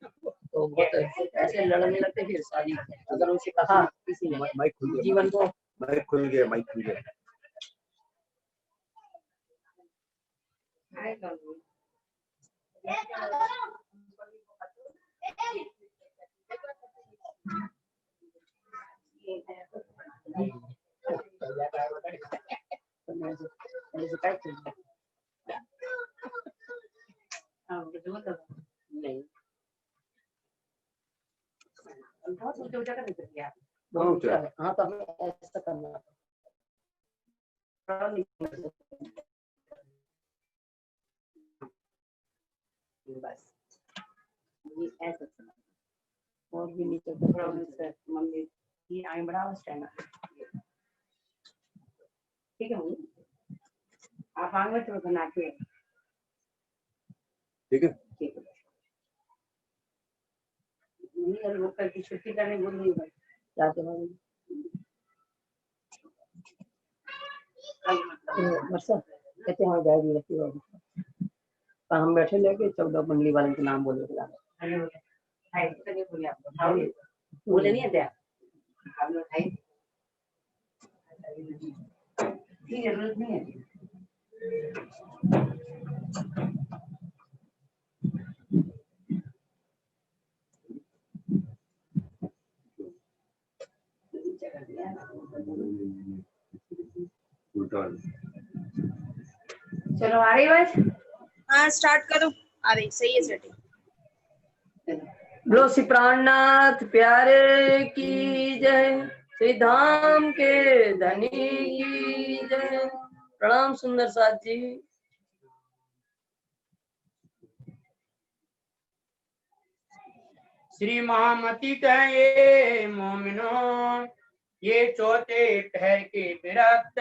तो बहुत ऐसे लड़ने लगते फिर शादी। अगर उनसे कहा किसी ने माइक खुल गया, जीवन को, माइक खुल गया, माइक खुल गया। नहीं बहुत ऊंचा कर सकते हैं ऊंचा। हाँ तो हमें ऐसा करना बस ये ऐसा चला और भी नीचे मम्मी ये आगे बढ़ाओ स्टैंड ठीक है मम्मी आप आगे तो बना के ठीक है। ठीक है नहीं वो कल की छुट्टी करने बोल रही है जाते वर्षा कहते हैं डायरी रखी होगी हम बैठे लेके 14 मंडली वाले के नाम बोले बोले नहीं है जरूरत नहीं है चलो आ रही बात। हाँ स्टार्ट करो। आ रही सही है सेटिंग। बोलो श्री प्राणनाथ प्यारे की जय, श्री धाम के धनी की जय। प्रणाम सुंदर साथ जी। श्री महामती कहे मोमिनो ये चौथे पहर के विरक्त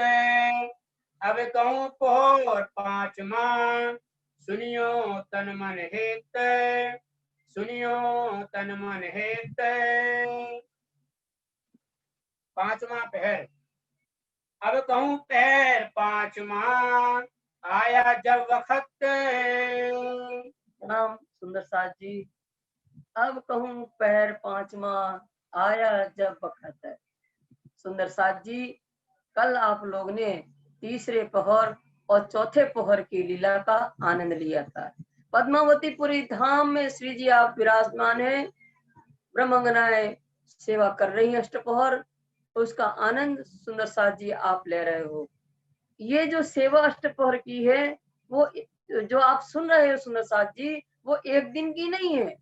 अब कहूँ पोर पांचवा सुनियो तन मन हेत सुनियो तन मन हेत। पांचवा पहर अब कहूँ पहर पांचवा आया जब वक्त। प्रणाम सुंदर साथ जी। अब कहूँ पहर पांचवा आया जब वक्त है। सुंदर साथ जी कल आप लोग ने तीसरे पहर और चौथे पहर की लीला का आनंद लिया था। पद्मावतीपुरी धाम में श्री जी आप विराजमान है, ब्रह्मंगनाएं सेवा कर रही है अष्टपहर, उसका आनंद सुंदर साथ जी आप ले रहे हो। ये जो सेवा अष्टपहर की है वो जो आप सुन रहे हो सुंदर साथ जी वो एक दिन की नहीं है।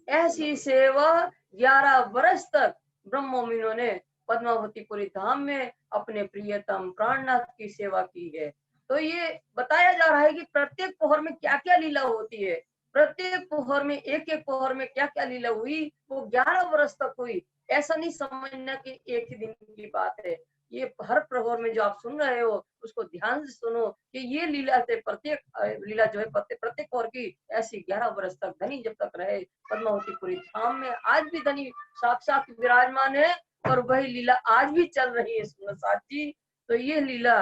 ऐसी सेवा 11 वर्ष तक ब्रह्मोमिनों ने पद्मावतीपुरी धाम में अपने प्रियतम प्राणनाथ की सेवा की है। तो ये बताया जा रहा है कि प्रत्येक पहर में क्या क्या लीला होती है, प्रत्येक पहर में एक एक पहर में क्या क्या लीला हुई वो 11 वर्ष तक हुई। ऐसा नहीं समझना कि एक ही दिन की बात है। ये हर प्रहर में जो आप सुन रहे हो उसको ध्यान से सुनो कि ये लीला से प्रत्येक लीला जो है प्रत्येक पहर की ऐसी 11 वर्ष तक धनी जब तक रहे पद्मावतीपुरी धाम में आज भी धनी साक्षात विराजमान है और वही लीला आज भी चल रही है सुंदर साथ जी। तो ये लीला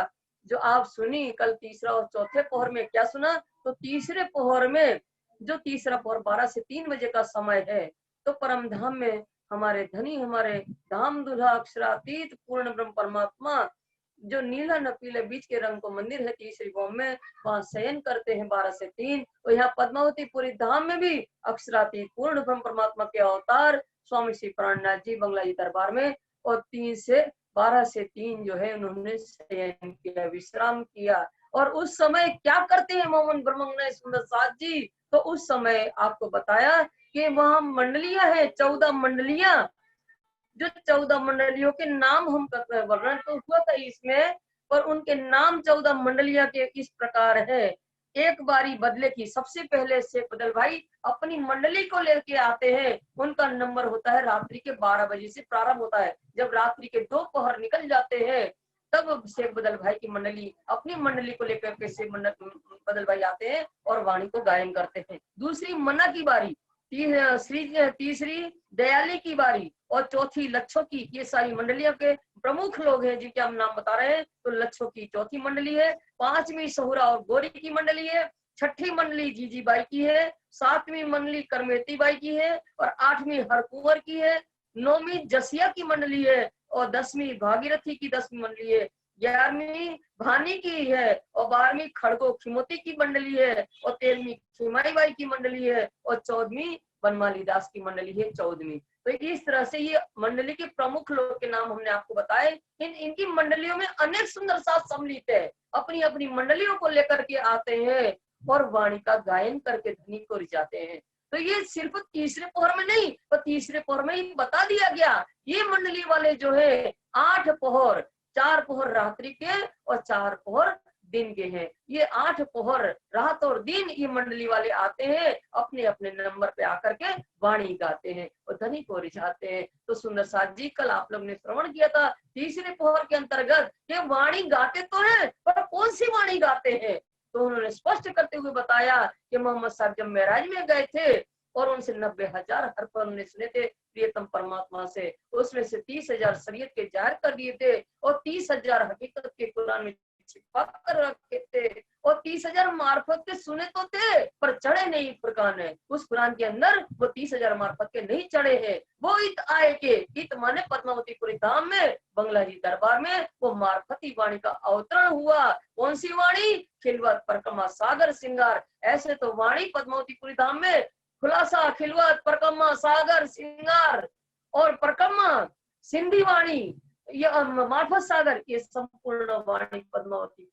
जो आप सुनी कल तीसरा और चौथे पहर में क्या सुना, तो तीसरे पहर में जो तीसरा पहर 12 से 3 बजे का समय है तो परम धाम में हमारे धनी हमारे धाम दुल्हा अक्षरातीत पूर्ण ब्रह्म परमात्मा जो नीला नपीले बीच के रंग को मंदिर है तीसरी बॉम्ब में वहाँ शयन करते हैं 12 से 3। और यहाँ पद्मावतीपुरी धाम में भी अक्षरातीत पूर्ण ब्रह्म परमात्मा के अवतार स्वामी श्री प्राणनाथ जी बंगला जी दरबार में और 12 से 3 जो है उन्होंने शयन किया विश्राम किया। और उस समय क्या करते हैं मोहन ब्रह्मंगना सुंदर साथ जी, तो उस समय आपको बताया कि वहाँ मंडलियां है 14 मंडलियां, जो 14 मंडलियों के नाम हम वर्णन तो हुआ था इसमें, पर उनके नाम 14 मंडलियां के इस प्रकार है। एक बारी बदले की सबसे पहले शेख बदल भाई अपनी मंडली को लेके आते हैं, उनका नंबर होता है रात्रि के 12 बजे से प्रारंभ होता है। जब रात्रि के 2 पहर निकल जाते हैं तब शेख बदल भाई की मंडली अपनी मंडली को लेकर के शेख बदल भाई आते हैं और वाणी को गायन करते हैं। दूसरी मन्ना की बारी, तीसरी दयाली की बारी और चौथी लच्छों की, ये सारी मंडलियों के प्रमुख लोग हैं जिनके हम नाम बता रहे हैं। तो लच्छों की चौथी मंडली है, 5वीं सहुरा और गोरी की मंडली है, 6ठी मंडली जीजी बाई की है, 7वीं मंडली करमेती बाई की है और 8वीं हरकुंवर की है, 9वीं जसिया की मंडली है और 10वीं भागीरथी की 10वीं मंडली है, 11वीं भानी की है और 12वीं खड़गो खिमोती की मंडली है और 13वीं खिमाई बाई की मंडली है और 14वीं बनमाली दास की मंडली है 14वीं। तो इस तरह से ये मंडली के प्रमुख लोग के नाम हमने आपको बताए। इनकी मंडलियों में अनेक सुंदर साथ सम्मिलित है, अपनी अपनी मंडलियों को लेकर के आते हैं और वाणी का गायन करके धनी को रिझाते हैं। तो ये सिर्फ तीसरे पहर में नहीं, पर तीसरे पहर में ही बता दिया गया। ये मंडली वाले जो है 8 पहर, 4 पहर रात्रि के और 4 पहर दिन के हैं। ये 8 पहर रात और दिन ये मंडली वाले आते हैं, अपने अपने नंबर पे आकर के वाणी गाते हैं और धनी को रिझाते हैं। तो सुंदर साथ जी कल आप लोग ने श्रवण किया था तीसरे पहर के अंतर्गत ये वाणी गाते तो हैं, पर कौन सी वाणी गाते हैं? तो उन्होंने स्पष्ट करते हुए बताया कि मोहम्मद साहब जब मेराज में गए थे और उनसे 90,000 हरफ उन्होंने सुने थे प्रियतम परमात्मा से, उसमें से 30,000 शरीयत के जाहिर कर दिए थे और 30,000 हकीकत के कुरान में छिपा कर रखे थे और 30,000 मार्फत के सुने तो थे पर चढ़े नहीं कुरान है। उस कुरान के अंदर वो 30,000 मार्फत के नहीं चढ़े हैं। वो इत आए के, इत माने पद्मावतीपुरी धाम में बंगला जी दरबार में वो मार्फती वाणी का अवतरण हुआ। कौन सी वाणी? खिलवत परिक्रमा सागर सिंगार। ऐसे तो वाणी पद्मावतीपुरी धाम में खुलासा, खिलवत, परिक्रमा, सागर, सिंगार और परिक्रमा, सिंधी वाणी, ये मार्फत सागर, ये संपूर्ण वाणी पद्मावती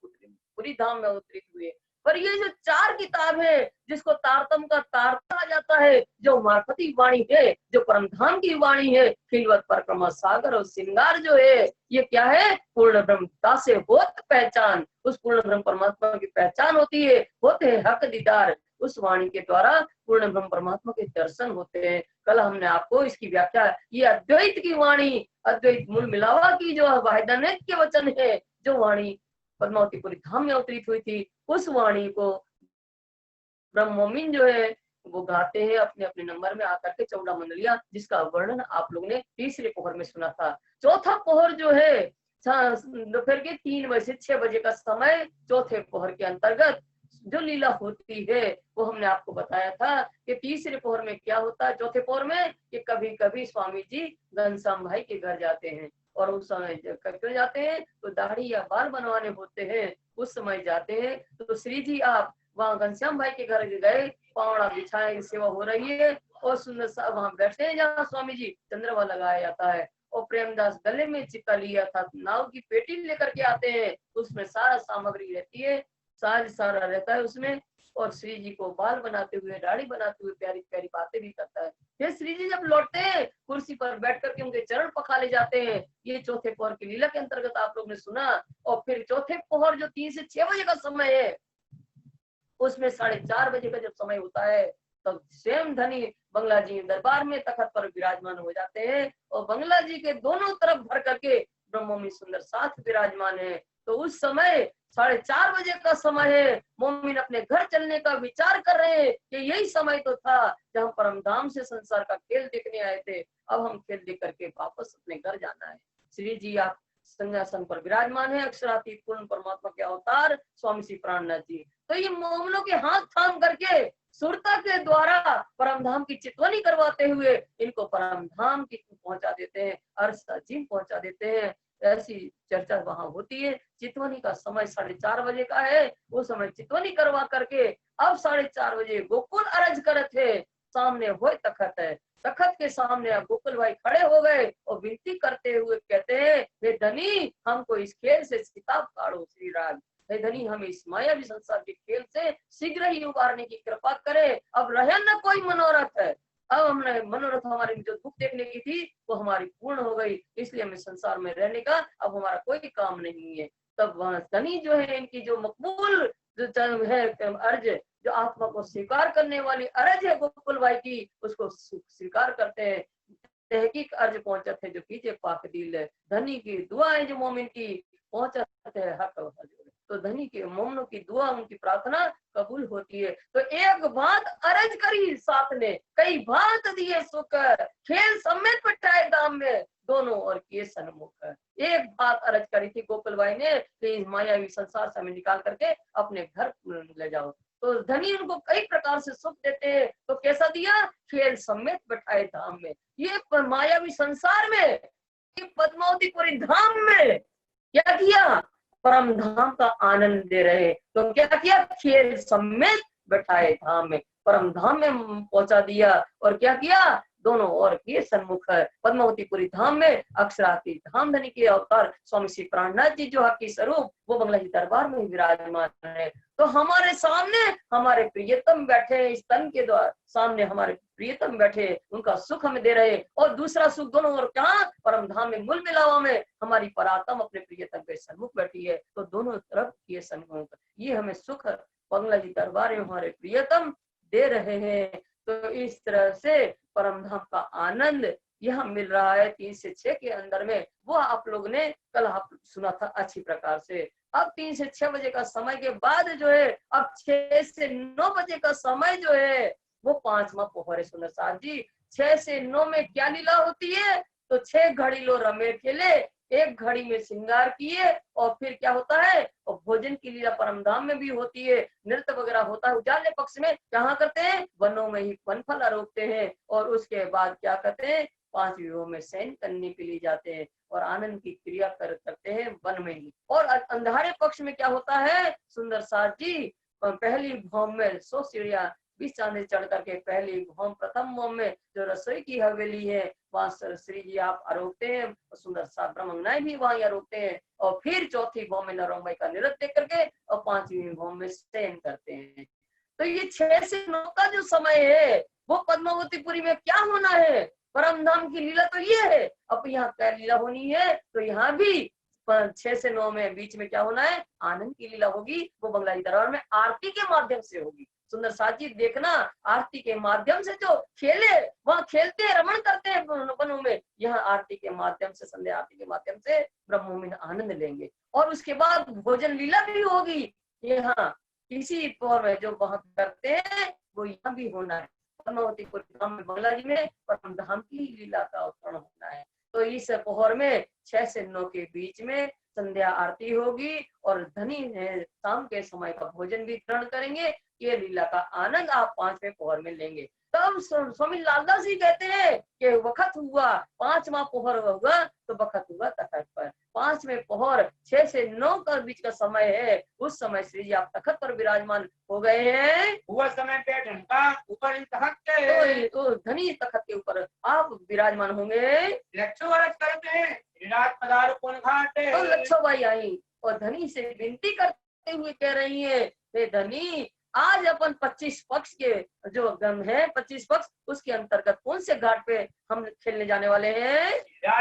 पूरी धाम में अवतरित हुए। पर ये जो 4 किताब है जिसको तारतम का तार कहा जाता है, जो मार्फती वाणी है, जो परम धाम की वाणी है, खिलवत, परिक्रमा, सागर और सिंगार जो है, ये क्या है? पूर्ण ब्रह्मता से होत पहचान। उस पूर्ण ब्रह्म परमात्मा की पहचान होती है, होते हैं हक दीदार। उस वाणी के द्वारा पूर्ण ब्रह्म परमात्मा के दर्शन होते हैं। कल हमने आपको इसकी व्याख्या, ये अद्वैत की वाणी, अद्वैत मूल मिलावा की जो वाहिदानेत के वचन है, जो वाणी पद्मावतीपुरी धाम में अवतरित हुई थी, उस वाणी को ब्रह्म मोमिन जो है वो गाते हैं अपने अपने नंबर में आकर के 14 मंडलियां, जिसका वर्णन आप लोग ने तीसरे पहर में सुना था। चौथा पहर जो है दोपहर के 3 बजे से 6 बजे का समय, चौथे पहर के अंतर्गत जो लीला होती है वो हमने आपको बताया था कि तीसरे पहर में क्या होता है। चौथे पहर में कि कभी कभी स्वामी जी घनश्याम भाई के घर जाते हैं और उस समय क्यों जाते हैं? तो दाढ़ी या बाल बनवाने होते हैं, उस समय जाते हैं। तो श्री जी आप वहाँ घनश्याम भाई के घर गए, पावड़ा बिछाए, सेवा हो रही है और सुंदर सा वहाँ बैठे हैं जहाँ स्वामी जी चंद्रमा लगाया जाता है और प्रेमदास गले में चिपका लिया था, नाव की पेटी लेकर के आते हैं, उसमें सारा सामग्री रहती है, साज सारा रहता है उसमें, और श्री जी को बाल बनाते हुए, दाढ़ी बनाते हुए प्यारी प्यारी बातें भी करता है। फिर श्री जी जब लौटते हैं कुर्सी पर बैठ करके उनके चरण पखाले जाते हैं। ये चौथे पहर की लीला के अंतर्गत आप लोग ने सुना। और फिर चौथे पहर जो 3 से 6 बजे का समय है, उसमें 4:30 बजे का जब समय होता है तब स्वयं धनी बंगला जी दरबार में तखत पर विराजमान हो जाते हैं और बंगला जी के दोनों तरफ भर करके ब्रह्मोमी सुंदर साथ विराजमान है। तो उस समय 4:30 बजे का समय है, मोमिन अपने घर चलने का विचार कर रहे हैं कि यही समय तो था जब हम परमधाम से संसार का खेल देखने आए थे, अब हम खेल देख करके वापस अपने घर जाना है। श्री जी आप संन्यासन पर विराजमान है, अक्षरातीत पूर्ण परमात्मा के अवतार स्वामी श्री प्राणनाथ जी। तो ये मोमिनों के हाथ थाम करके सुरता के द्वारा परमधाम की चितवनी करवाते हुए इनको परमधाम की पहुंचा देते हैं, अर्श अजीम पहुंचा देते हैं। ऐसी चर्चा वहां होती है। चितवनी का समय 4:30 बजे का है, वो समय चितवनी करवा करके अब 4:30 बजे गोकुल अरज करत है, सामने हो तखत है, तखत के सामने गोकुल भाई खड़े हो गए और विनती करते हुए कहते हैं, हे धनी हमको इस खेल से सिताब काढ़ो श्री राज, हे धनी हमें इस मायावी संसार के खेल से शीघ्र ही उबारने की कृपा करे। अब रहे न कोई मनोरथ है, अब हमने मनोरथ हमारे जो दुख देखने की थी वो हमारी पूर्ण हो गई, इसलिए हमें संसार में रहने का अब हमारा कोई काम नहीं है। तब वह धनी जो है इनकी जो मकबूल जो है अर्ज, जो आत्मा को स्वीकार करने वाली अर्ज है गोकुल भाई की, उसको स्वीकार करते हैं। तहकीक अर्ज पहुंचते है जो कीजिए पाक दिल है, धनी की दुआएं जो मोमिन की पहुंचते है हक। तो धनी के मोमनों की दुआ उनकी प्रार्थना कबूल होती है। तो एक बात अर्ज करी साथ ने, कई बात दिए सुख, खेल समेत पटाए दाम में, दोनों और किए सन्मुख। एक बात अर्ज करी थी गोकुल भाई ने कि इस मायावी संसार से हमें निकाल करके अपने घर ले जाओ। तो धनी उनको कई प्रकार से सुख देते हैं। तो कैसा दिया? खेल समेत बैठाए धाम में। ये मायावी संसार में, ये पद्मावतीपुरी धाम में क्या किया? परम धाम का आनंद दे रहे। तो क्या किया? खेल समेत बैठाए धाम में, परम धाम में पहुंचा दिया। और क्या किया? दोनों ओर के सन्मुख है पद्मावतीपुरी धाम में। अक्षराती धाम धनी के अवतार स्वामी श्री प्राणनाथ जी जो हकी स्वरूप वो बंगला जी दरबार में विराजमान है। तो हमारे सामने हमारे प्रियतम बैठे, इस तन के द्वारा सामने हमारे प्रियतम बैठे, उनका सुख हमें दे रहे। और दूसरा सुख दोनों ओर कहाँ? परम धाम में मूल मिलावा में हमारी परात्म अपने प्रियतम के सन्मुख बैठी है। तो दोनों तरफ ये सन्मुख, ये हमें सुख बंगला जी दरबार में हमारे प्रियतम दे रहे हैं। तो इस तरह से परम धाम का आनंद यहाँ मिल रहा है 3 से 6 के अंदर में। वो आप लोग ने कल आप सुना था अच्छी प्रकार से। अब 3 से 6 बजे का समय के बाद जो है, अब 6 से 9 बजे का समय जो है वो 5वां पोहर है। सुंदर साहब जी 6 से 9 में क्या लीला होती है? तो 6 घड़ी लो रमे खेले, 1 घड़ी में श्रृंगार किए, और फिर क्या होता है? और भोजन की लीला परमधाम में भी होती है। नृत्य वगैरह होता है उजाले पक्ष में। कहाँ करते हैं? वनों में ही वन फल आरोपते हैं। और उसके बाद क्या करते हैं? 5 युगों में शयन करने के लिए जाते हैं और आनंद की क्रिया करते हैं वन में ही। और अंधारे पक्ष में क्या होता है? सुंदर साथ जी पहली भौम में 100 सीढ़ियां 20 चांदी चढ़ करके पहली भौम प्रथम भौम में जो रसोई की हवेली है वहां श्री जी आप आरोपते हैं। सुंदर सा ब्रह्मंगनाएं भी वहां आरोपते हैं। और फिर चौथी भौम में नरोमय का नृत्य देख करके और 5वीं भौम में शयन करते हैं। तो ये 6 से 9 का जो समय है वो पद्मावतीपुरी में क्या होना है? परम धाम की लीला तो ये है। अब यहाँ क्या लीला होनी है? तो यहाँ भी 6 से 9 में बीच में क्या होना है? आनंद की लीला होगी। वो बंगला जी दरबार में आरती के माध्यम से होगी। सुंदर साथ जी देखना, आरती के माध्यम से जो खेले वहाँ खेलते हैं, रमण करते हैं वनों में। यहाँ आरती के माध्यम से, संध्या आरती के माध्यम से ब्रह्मों में आनंद लेंगे। और उसके बाद भोजन लीला भी होगी यहाँ इसी पौर में जो वहां करते हैं वो यहाँ भी होना है। पद्मावतीपुर धाम में बंगला जी में परम धाम की लीला का अवतरण होना है। तो इस पोहर में 6 से 9 के बीच में संध्या आरती होगी और धनी शाम के समय का भोजन भी ग्रहण करेंगे। ये लीला का आनंद आप 5वें पोहर में लेंगे। तब स्वामी लालदास जी कहते हैं कि वक्त हुआ 5वां पोहर हुआ तो वक्त हुआ तखत पर। 5वें पोहर 6 से 9 का बीच का समय है। उस समय श्री जी आप तखत पर विराजमान हो गए हैं। हुआ समय पे ढंका ऊपर इन तखत के तो धनी तखत के ऊपर आप विराजमान होंगे। लक्षो वारस करते हैं विराट पदार कौन घाटे। तो लक्षोबाई आई और धनी से विनती करते हुए कह रही है, हे धनी आज अपन 25 पक्ष के जो गम है 25 पक्ष उसके अंतर्गत कौन से घाट पे हम खेलने जाने वाले हैं?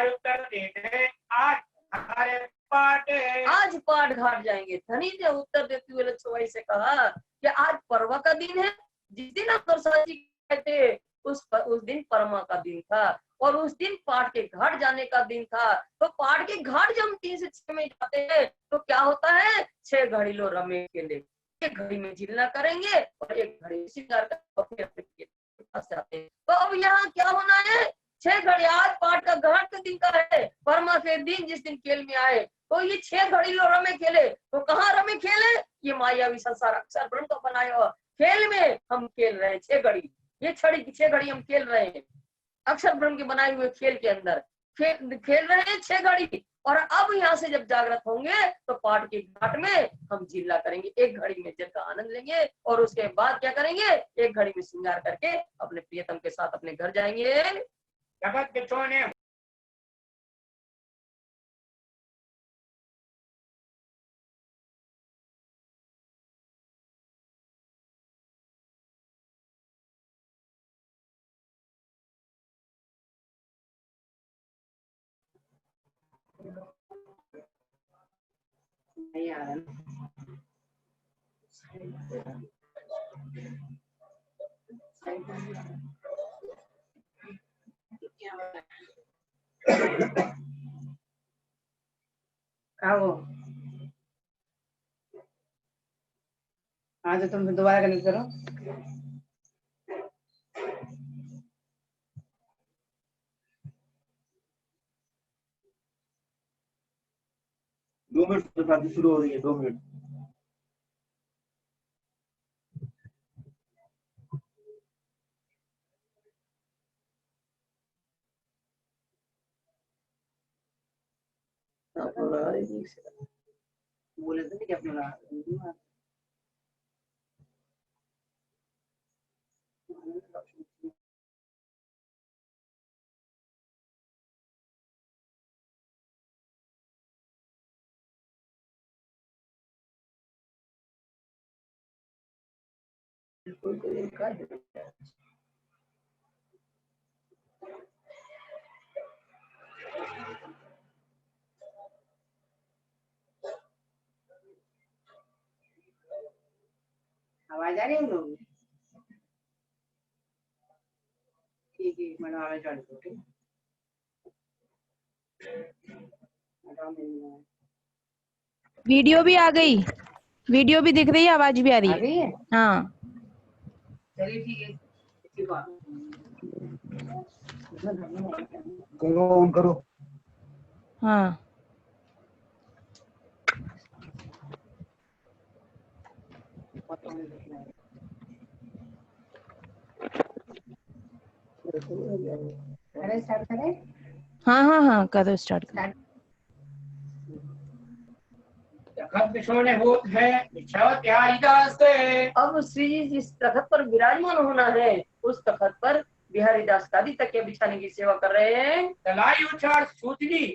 उत्तर देते आज हमारे पाठ आज पाठ घाट जाएंगे। धनी ने उत्तर देते हुए लक्षोबाई से कहा कि आज पर्व का दिन है। जिस दिन आप जी कहते उस दिन परमा का दिन था और उस दिन पाठ के घाट जाने का दिन था। तो पाठ के घाट जब हम 3 से 6 में जाते हैं तो क्या होता है? 6 घड़ी लो रमे के लिए, 1 घड़ी में जिलना करेंगे और 1 घड़ी श्रृंगार जाते हैं। तो अब यहाँ क्या होना है? 6 घड़ी आज पाठ का घाट के दिन का है, परमा के दिन जिस दिन खेल में आए तो ये 6 घड़ी लो रमे खेले। तो कहाँ रमे खेले? ये मायावी संसार अक्षर ब्रह्म का बनाया हुआ खेल में हम खेल रहे हैं। 6 घड़ी ये 6 घड़ी हम खेल रहे हैं अक्षर ब्रह्म के बनाए हुए खेल के अंदर खेल रहे हैं 6 घड़ी। और अब यहाँ से जब जागृत होंगे तो पाठ के घाट में हम जिल्ला करेंगे। 1 घड़ी में जल का आनंद लेंगे और उसके बाद क्या करेंगे? 1 घड़ी में श्रृंगार करके अपने प्रियतम के साथ अपने घर जाएंगे। जगत के छोने नहीं आ रहा ना। हाँ तो तुम दोबारा कनेक्ट करो। दो मिनट शुरू हो रही है 2 मिनट। आपको लगा रही थी बोले थे कि अपने लगा रही आवाज आ रही है लोग ठीक है मैडम आवाज आ रही है वीडियो भी आ गई, वीडियो भी दिख रही है, आवाज भी आ रही आ है। गई है हाँ चलिए ठीक है इसी बात करो ऑन करो। हाँ अरे स्टार्ट करें हाँ हाँ हाँ करो, स्टार्ट करो। तखत बिछोने होत है बिछावत बिहारी दास से। अब श्री जी जिस तखत पर विराजमान होना है उस तखत पर बिहारी दास गादी तकिया बिछाने की सेवा कर रहे हैं। तलाई उछाड़ सूतली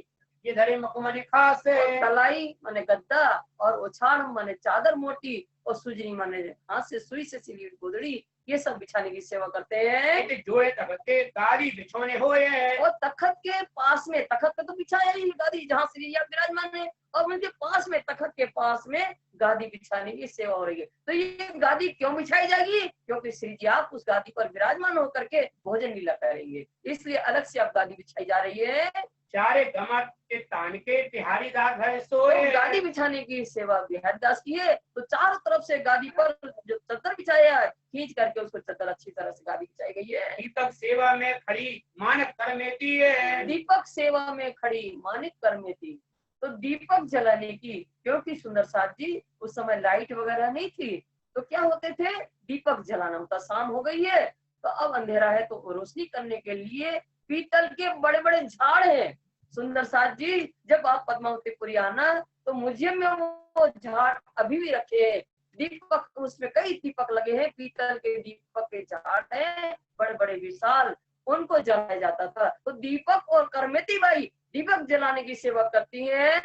ये धरे मखमली खास से। तलाई माने गद्दा और उछाड़ माने चादर मोटी और सुजनी माने हाथ से सुई से सिली हुई गोदड़ी, ये सब बिछाने की सेवा करते हैं। इते जोड़े तखत के गादी बिछोने होए है। और तखत के पास में, तखत पे तो बिछाया ही गादी जहाँ श्री जी विराजमान है, और उनके पास में तखत के पास में गादी बिछाने की सेवा हो रही है। तो ये गादी क्यों बिछाई जाएगी? क्योंकि श्री जी आप उस गादी पर विराजमान होकर के भोजन लीला करेंगे, इसलिए अलग से आप गादी बिछाई जा रही है। चारे गमक के तान के बिहारी दास है तो सोए। गादी बिछाने की सेवा बिहारी दास की है। तो चारों तरफ से गादी पर जो चद्दर बिछाया है खींच करके उसको चद्दर अच्छी तरह से गादी बिछाई गई है। दीपक सेवा में खड़ी मानक करमेती है। दीपक सेवा में खड़ी मानिक कर में थी। तो दीपक जलाने की, क्योंकि सुंदर साथ जी उस समय लाइट वगैरह नहीं थी, तो क्या होते थे, दीपक जलाना होता। शाम हो गई है तो अब अंधेरा है, तो रोशनी करने के लिए पीतल के बड़े बड़े झाड़ हैं। सुंदर साथ जी जब आप पद्मावतीपुरी आना तो म्यूजियम में वो झाड़ अभी भी रखे हैं। दीपक उसमें कई दीपक लगे हैं, पीतल के दीपक के झाड़ हैं बड़े बड़े विशाल, उनको जलाया जाता था। तो दीपक और करमेती बाई दीपक जलाने की सेवा करती हैं।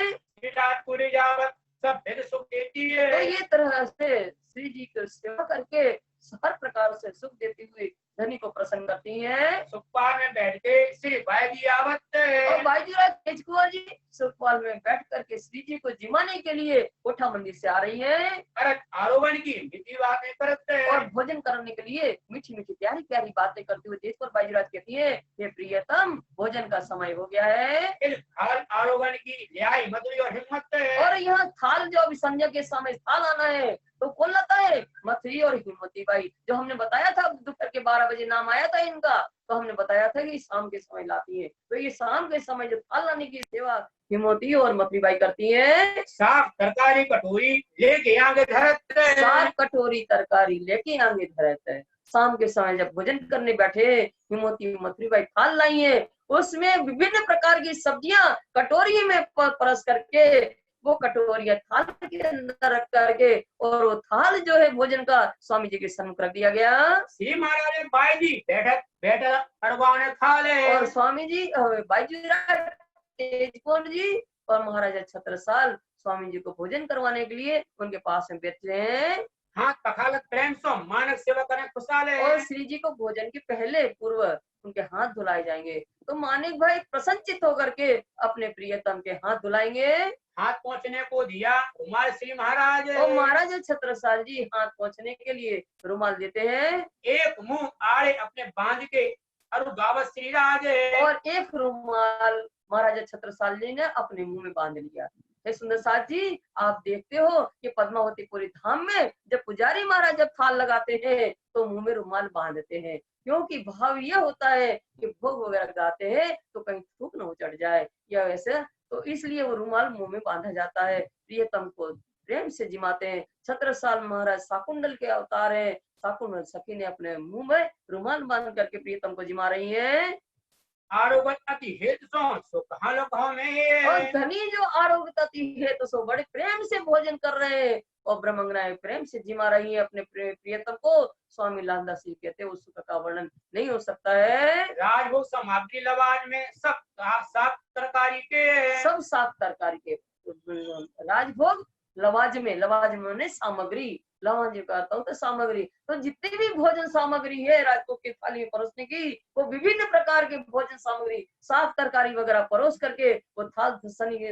रात पूरी जावत सब भेद सुख देती तो है। ये तरह से श्री जी की सेवा करके हर प्रकार से सुख देती हुई धनी को प्रसन्न करती हैं। सुखपाल में बैठ के श्री भाई जी आवत और बाईजीराज तेज कुंवर जी सुखपाल में बैठ करके श्री जी को जिमाने के लिए कोठा मंदिर से आ रही है। करत आरोहण की मीठी बातें करते और भोजन करने के लिए मीठी मीठी प्यारी प्यारी बातें करते हुए तेज कुंवर बाईजीराज कहती है, हे प्रियतम भोजन का समय हो गया है। इस थाल आरोहण की न्याय मधुरी और हिम्मत है। और यहाँ थाल जो अभी संध्या के समय थाल आना है तो कौन लाता है, मथुरी और हिम्मती बाई, जो हमने बताया था दोपहर के 12 बजे नाम आया था इनका, तो हमने बताया था कि शाम के समय लाती है। तो ये शाम के समय जो थाल लाने की सेवा हिम्मती और मथुरी बाई करती है। साग तरकारी कटोरी लेके आगे धरत है। साग कटोरी तरकारी लेके आगे धरत है। शाम के समय जब भोजन करने बैठे हिम्मती मथुरी बाई थाल लाई है, उसमें विभिन्न प्रकार की सब्जियां कटोरी में परस करके वो कटोरिया थाल के अंदर रख करके और वो थाल जो है भोजन का स्वामी जी के सम्मुख रख दिया गया। श्री महाराज बाई जी बैठक बैठक अड़वाने खा ले। और स्वामी जी बाईजीराज तेज कुंवर जी और महाराजा छत्रसाल स्वामी जी को भोजन करवाने के लिए उनके पास में बैठे हैं। हाँ तखालत प्रेम सो मानक सेवा करें खुशहाल है। और श्री जी को भोजन के पहले पूर्व उनके हाथ धुलाए जाएंगे। तो मानिक भाई प्रसन्नचित होकर के अपने प्रियतम के हाथ धुलाएंगे। हाथ पहुँचने को दिया रुमाल श्री महाराज। और महाराजा छत्रसाल जी हाथ पहुँचने के लिए रुमाल देते हैं। एक मुंह आड़े अपने बांध के अरु गावत श्री राज। और एक रुमाल महाराजा छत्रसाल जी ने अपने मुंह में बांध लिया। हे सुंदर साथ जी आप देखते हो कि पद्मावतीपुरी धाम में जब पुजारी महाराज जब थाल लगाते हैं तो मुंह में रुमाल बांधते हैं, क्योंकि भाव यह होता है कि भोग वगैरह लगाते हैं तो कहीं थूक न चढ़ जाए या वैसे, तो इसलिए वो रुमाल मुंह में बांधा जाता है। प्रियतम को प्रेम से जिमाते हैं। छत्रसाल महाराज शाकुंडल के अवतार है। शाकुंडल सखी ने अपने मुंह में रुमाल बांध करके प्रियतम को जिमा रही है। आरोग्य अति हेतु सो कहाँ लोग और में धनी जो आरोग्यता है तो सो बड़े प्रेम से भोजन कर रहे हैं और ब्रह्मंगनाएं प्रेम से जिमा रही है अपने प्रियतम को। स्वामी लालदास जी कहते हैं उस सुख का वर्णन नहीं हो सकता है। राजभोग सामग्री लवाज में सब सात तरकारी के सब सात तरकारी के राजभोग लवाज में सामग्री, लवाज का अर्थ होता है सामग्री। तो जितनी भी भोजन सामग्री है राजभोग की थाली में परोसने की, वो विभिन्न प्रकार के भोजन सामग्री साग तरकारी वगैरह परोस करके वो थाल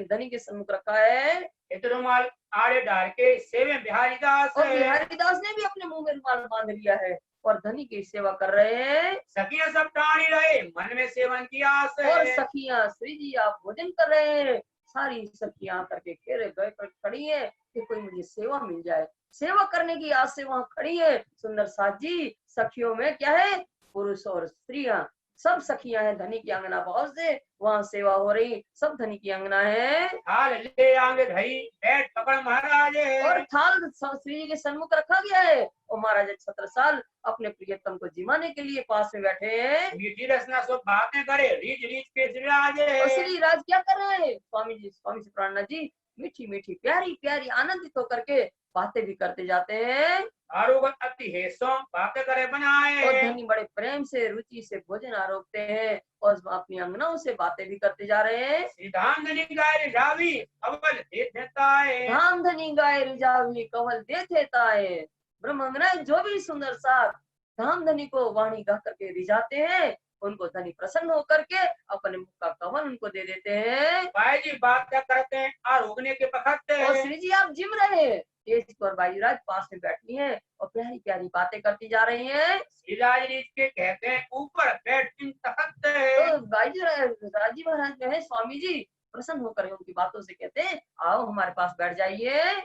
धनी के सम्मुख रखा है। रुमाल आड़े डाल के सेवे बिहारी दास और बिहारी दास ने भी अपने मुंह में रुमाल बांध लिया है और धनी की सेवा कर रहे हैं। सखियां सब टाणी रहे मन में सेवन की आस और सखियां श्री जी आप भोजन कर रहे हैं, सारी सखियां करके घेरे गए पर खड़ी है कि कोई मुझे सेवा मिल जाए। सेवा करने की आस से वहां खड़ी है सुंदर साथ जी। सखियों में क्या है, पुरुष और स्त्रियां सब सखियां हैं। धनी की अंगना बहुत से वहां सेवा हो रही, सब धनी की अंगना है। थाल ले आंगे धई बैठ पकड़ महाराज और थाल श्री जी के सन्मुख रखा गया है और महाराज छत्रसाल अपने प्रियतम को जिमाने के लिए पास में बैठे हैं। मीठी रसना सब बातें करे रीच रीच के श्रीराज और श्री राज क्या कर रहे हैं, स्वामी श्री प्राणनाथ जी मीठी मीठी प्यारी प्यारी आनंदित होकर के बातें भी करते जाते हैं। आरोग्य अति हेसो बातें करे बनाए और धनी बड़े प्रेम से रुचि से भोजन आरोगते हैं और अपनी अंगनाओं से बातें भी करते जा रहे हैं। श्रीधाम धनी गाय रिझावी अव्वल दे देता है धाम धनी गाय रिझावी कवल दे देता है। ब्रह्मंगना जो भी सुंदर साथ धाम धनी को वाणी गा करके रिझाते हैं, उनको धनी प्रसन्न होकर के अपने मुख का कवल उनको दे देते हैं। भाई जी बात क्या करते हैं आरोगने के बखत और श्री जी आप जिम रहे हैं, तेज पर बाईराज पास में बैठी है और प्यारी प्यारी बातें करती जा रही हैं। श्रीराज रीच के कहते हैं ऊपर बैठ इन तखत तो बाईजी राजी महाराज जो है स्वामी जी प्रसन्न होकर उनकी बातों से कहते हैं आओ हमारे पास बैठ जाइए।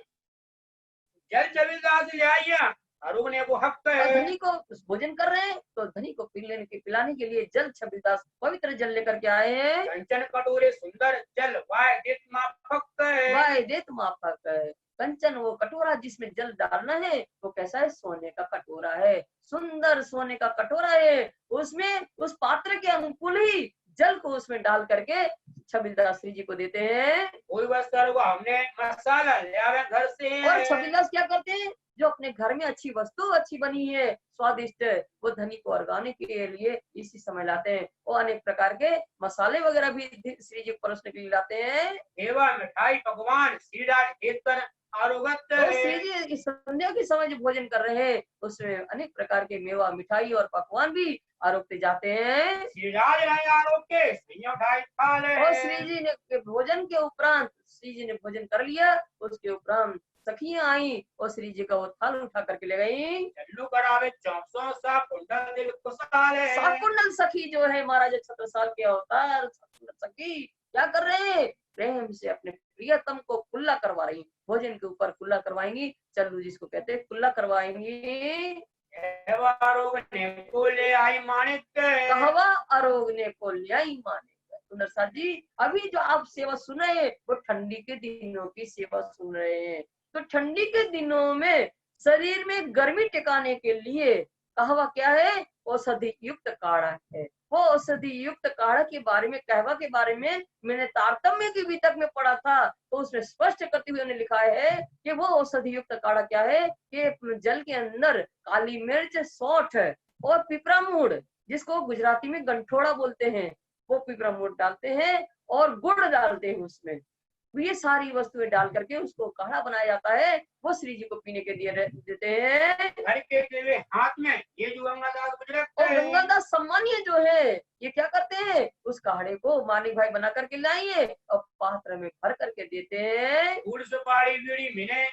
जल जमींदार ले आइए अरुण ने वो हक और है धनी को भोजन कर रहे हैं तो धनी को पिलाने के लिए जल छबिलदास पवित्र जल लेकर के आए हैं। कंचन कटोरे सुंदर जल वाय देत माफक है वाह देत माफक है। कंचन वो कटोरा जिसमें जल डालना है वो कैसा है, सोने का कटोरा है, सुंदर सोने का कटोरा है। उसमें उस पात्र के अनुकूल ही जल को उसमें डाल करके छबिलदास श्री जी को देते हैं। कोई वस्त्र को हमने मसाला ले आवे घर से और छबिलदास क्या करते हैं, जो अपने घर में अच्छी वस्तु अच्छी बनी है स्वादिष्ट, वो धनी को अर्गाने के लिए इसी समय लाते हैं। और अनेक प्रकार के मसाले वगैरह भी श्री जी परोसने के लिए लाते हैं। एवं मिठाई पकवान श्रीराज कीर्तन आरोगत तो श्री जी इस संध्या के समय जो भोजन कर रहे हैं उसमें अनेक प्रकार के मेवा मिठाई और पकवान भी आरोगते जाते हैं। श्रीराज राय आरोग के संयम ढाई खा ले और श्री जी ने भोजन के उपरांत श्री जी ने भोजन कर लिया, उसके उपरांत सखियां आई और श्री जी का वो थाल उठा करके ले गई। चल्लू करावे 400 सा कुंडल दिल कुशाले साकुंडल सखी जो है महाराजा छत्रसाल के अवतार साकुंडल सखी क्या कर रहे हैं, प्रेम से अपने प्रियतम को कुल्ला करवा रही, भोजन के ऊपर कुल्ला करवाएंगी। चल्लू जिसको कहते हैं कुल्ला करवाएंगी। आरोग ने को ले आई माणिक कहवा आरोग ने को ले आई माणिक। सुंदर साथ जी अभी जो आप सेवा सुन रहे हैं वो ठंडी के दिनों की सेवा सुन रहे हैं। तो ठंडी के दिनों में शरीर में गर्मी टिकाने के लिए कहवा क्या है, औषधि युक्त काढ़ा है। वो औषधि युक्त काढ़ा के बारे में, कहवा के बारे में मैंने तारतम्य की वितक में पढ़ा था, तो उसमें स्पष्ट करते हुए उन्होंने लिखा है कि वो औषधि युक्त काढ़ा क्या है कि जल के अंदर काली मिर्च, सौंठ और पिपरामूड़, जिसको गुजराती में गंठोड़ा बोलते हैं, वो पिपरामूड़ डालते हैं और गुड़ डालते हैं उसमें। ये सारी वस्तुएं डाल करके उसको काढ़ा बनाया जाता है, वो श्री जी को पीने के लिए देते हैं। घर के लिए हाथ में ये जो गंगादास गुजरत और गंगादास सम्मानीय जो है ये क्या करते हैं, उस काढ़े को मानिक भाई बना करके लाइए और पात्र में भर करके देते हैं। गुड़ सुपारी बीड़ी मिने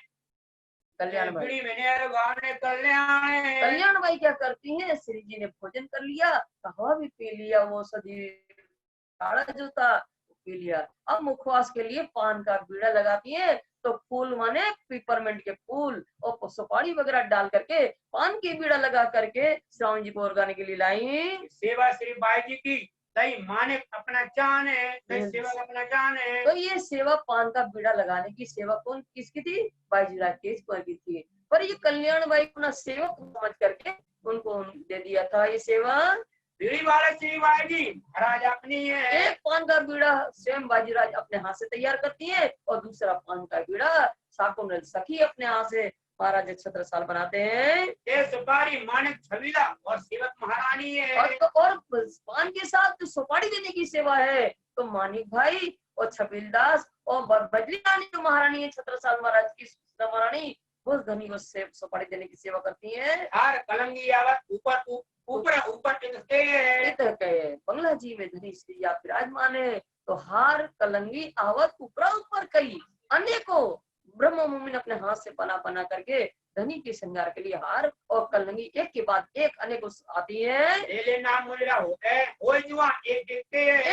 कल्याण भाई, बीड़ी मिने गाने कल्याण भाई क्या करती हैं, श्री जी ने भोजन कर लिया, कहवा भी पी लिया, वो सदी काढ़ा जो था पी लिया। अब मुखवास के लिए पान का बीड़ा लगाती है, तो फूल माने पिपरमेंट के फूल और सुपारी वगैरह डाल करके पान की बीड़ा लगा करके श्रावण जी को उर्गाने के लिए लाई। सेवा श्री बाई जी की दही माने अपना जान है, सेवा अपना जान है। तो ये सेवा पान का बीड़ा लगाने की सेवा कौन किसकी थी, बाईजीराज केस कुंवर की थी। पर ये कल्याण बाई अपना सेवक समझ करके उनको दे दिया था ये सेवा। बीड़ी वाला श्री बाजी महाराज अपनी है। एक पान का बीड़ा स्वयं बाजीराज अपने हाथ से तैयार करती है और दूसरा पान का बीड़ा शाकुंतल सखी अपने हाथ से महाराज छत्रसाल बनाते हैं। ये सुपारी मानिक छबीला और सेवक महारानी है। और पान के साथ जो सुपारी देने की सेवा है तो मानिक भाई और छबीलदास और बदली रानी जो महारानी है छत्रसाल महाराज की महारानी वो धनी को सुपारी देने की सेवा करती है। हर कलंगी आवत ऊपर ऊपर ऊपर बंगला जी में धनी श्री आप विराजमान है तो हार कलंगी आवत ऊपर कई अनेकों ब्रह्म मुमिन अपने हाथ से बना बना करके धनी के श्रृंगार के लिए हार और कलंगी एक के बाद एक अनेक आती है। नाम होते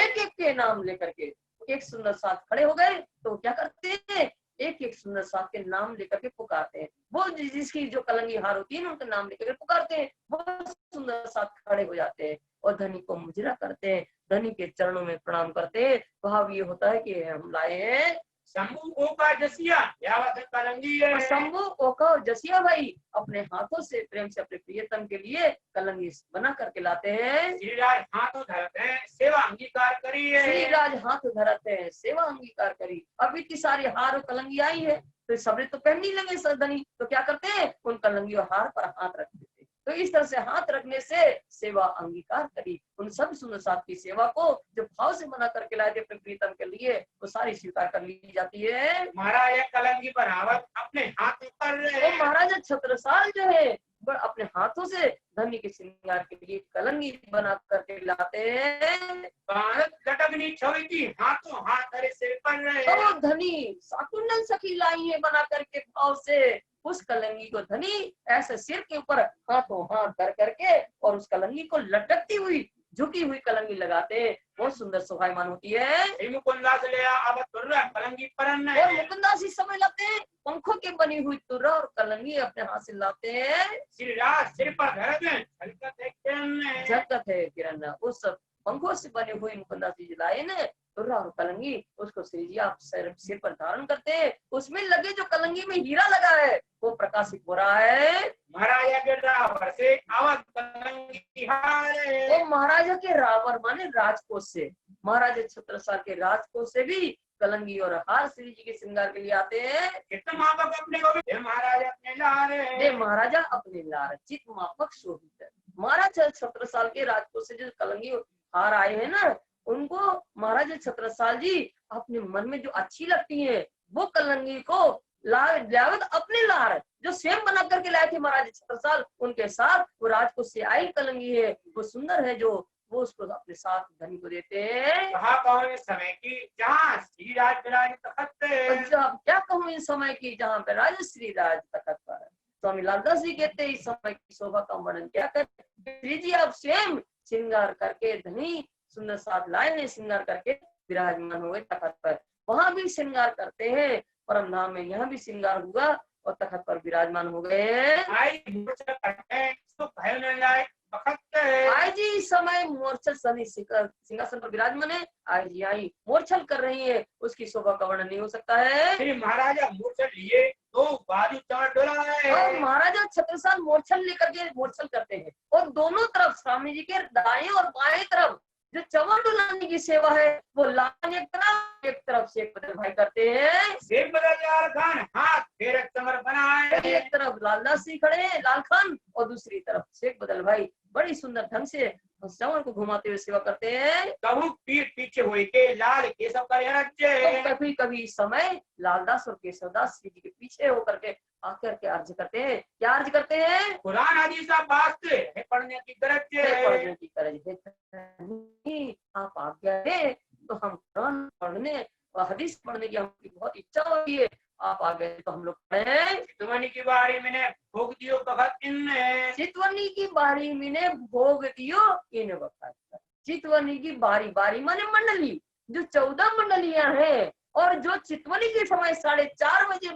एक के नाम लेकर के एक सुंदर साथ खड़े हो गए तो क्या करते हैं एक एक सुंदर साथ के नाम लेकर के पुकारते हैं। वो जिसकी जो कलंगी हार होती है ना उनका नाम लेकर के पुकारते हैं वो सुंदर साथ खड़े हो जाते हैं और धनी को मुजरा करते हैं, धनी के चरणों में प्रणाम करते हैं। भाव ये होता है कि हम लाए हैं शंभू ओका जसिया कलंगी है। शंभू ओका और जसिया भाई अपने हाथों से प्रेम से अपने प्रियतम के लिए कलंगी बना करके लाते हैं। श्रीराज हाथों धरते हैं सेवा अंगीकार करी है। श्रीराज हाथ धरते हैं सेवा अंगीकार करी। अब इतनी सारी हार और कलंगी आई है तो सबने तो पहन नहीं लगे धनी तो क्या करते हैं उन कलंगी और हार पर हाथ रख देते। तो इस तरह से हाथ रखने से सेवा अंगीकार करी। उन सब सुंदर साथ की सेवा को जो भाव से मना करके लाए थे अपने प्रीतम के लिए वो सारी स्वीकार कर ली जाती है। महाराजा कलंगी पर आवत अपने हाथ पर महाराजा छत्रसाल जो है वो अपने हाथों से धनी के श्रृंगार के लिए कलंगी बना करके लाते हैं। छवि की हाथों हाथ धरे सिर पर तो धनी शाकुंतल सखी लाई है बना करके भाव से उस कलंगी को धनी ऐसे सिर के ऊपर हाथों हाथ कर करके और उस कलंगी को लटकती हुई झुकी हुई कलंगी लगाते हैं। बहुत सुंदर शोभायमान होती है। मुकुंदास ले आवत तुर्रा कलंगी परन और मुकुंदास इस समय लाते हैं पंखों की बनी हुई तुर्रा और कलंगी अपने हाथ से लाते हैं। श्रीराज सिर पर झलकत है किरण उस पंखों से बनी हुई मुकुंदास जी लाए न तुर्रा और कलंगी उसको श्री जी आप सिर पर धारण करते हैं। उसमें लगे जो कलंगी में हीरा लगा है वो प्रकाशित हो रहा है। महाराजा के रावर से आवत कलंगी हार वो महाराजा के रावर माने राजकोष से महाराजा छत्रसाल के राजकोष से भी कलंगी और हार श्री जी के श्रृंगार के लिए आते हैं। कितना मापक अपने को भी महाराजा अपने लारे महाराजा अपने लार चित मापक शोभित है। महाराजा छत्रसाल के राजकोष से जो कलंगी हार आए हैं ना उनको महाराजा छत्रसाल जी अपने मन में जो अच्छी लगती है वो कलंगी को लावत अपने लार जो स्वयं बना करके लाए थे महाराजा छत्रसाल उनके साथ वो राजकोष से आई कलंगी है वो सुंदर है जो वो उसको अपने साथ धनी को देते हैं। कौन समय की जहाँ श्रीराज विराज तखत क्या कहूँ इस समय की जहाँ पे राज श्रीराज तखत पर स्वामी लालदास जी कहते हैं इस समय की शोभा का वर्णन क्या करते श्री जी आप स्वयं श्रृंगार करके धनी सुंदर साथ लाए हैं श्रृंगार करके विराजमान हुए तखत पर। वहां भी श्रृंगार करते हैं परम धाम में यहाँ भी श्रृंगार हुआ और तखत पर विराजमान हो गए। आई जी इस समय मोर्छल सनी सिंहासन पर विराजमान है। आई जी आई मोर्छल कर रही है उसकी शोभा का वर्णन नहीं हो सकता है। महाराजा मोर्छल लिए तो बाजू चढ़ डोला है और महाराजा छत्रसाल मोर्छल लेकर के मोर्छल करते हैं और दोनों तरफ स्वामी जी के दाएं और बाएं तरफ जो चवन डुलाने की सेवा है वो लाल एक तरफ शेख बदल भाई करते हैं। शेख बदल लाल खान हाथ फेर कमर बनाए एक तरफ लालदास सिंह खड़े हैं लाल खान और दूसरी तरफ शेख बदल भाई बड़ी सुंदर ढंग से चवन को घुमाते हुए सेवा करते हैं। कबू पीठ पीछे हुए के लाल केशव का कभी कभी समय लालदास और केशवदास जी के पीछे होकर के आकर के अर्ज करते हैं। क्या अर्ज करते हैं कुरान हदीस है पढ़ने की गरज है आप आज्ञा है तो हम कुरान पढ़ने और हदीस पढ़ने की हमकी बहुत इच्छा होती है आप आ गए तो हम लोग पढ़े। चितवनी की बारी मैंने भोग दियो वक्त इन चितवनी की बारी मैंने भोग दियो इन वक्त चितवनी की बारी बारी माने मंडली जो 14 मंडलियां हैं और जो चितवनी के समय 4:30 बजे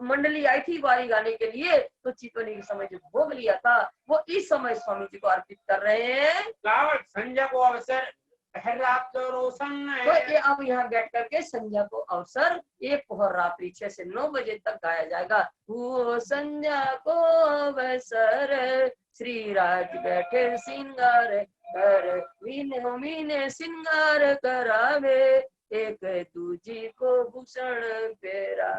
मंडली आई थी बारी गाने के लिए तो चितवनी के समय जो भोग लिया था वो इस समय स्वामी जी को अर्पित कर रहे हैं। संजय को अवसर रात रोशन तो ये अब यहाँ बैठ करके संध्या को अवसर एक पहर रात्रि 6 से 9 बजे तक गाया जाएगा। वो संध्या को अवसर श्री राज बैठे सिंगार कर, मीने मीने सिंगार करावे, एक दूजी को भूषण पेरा।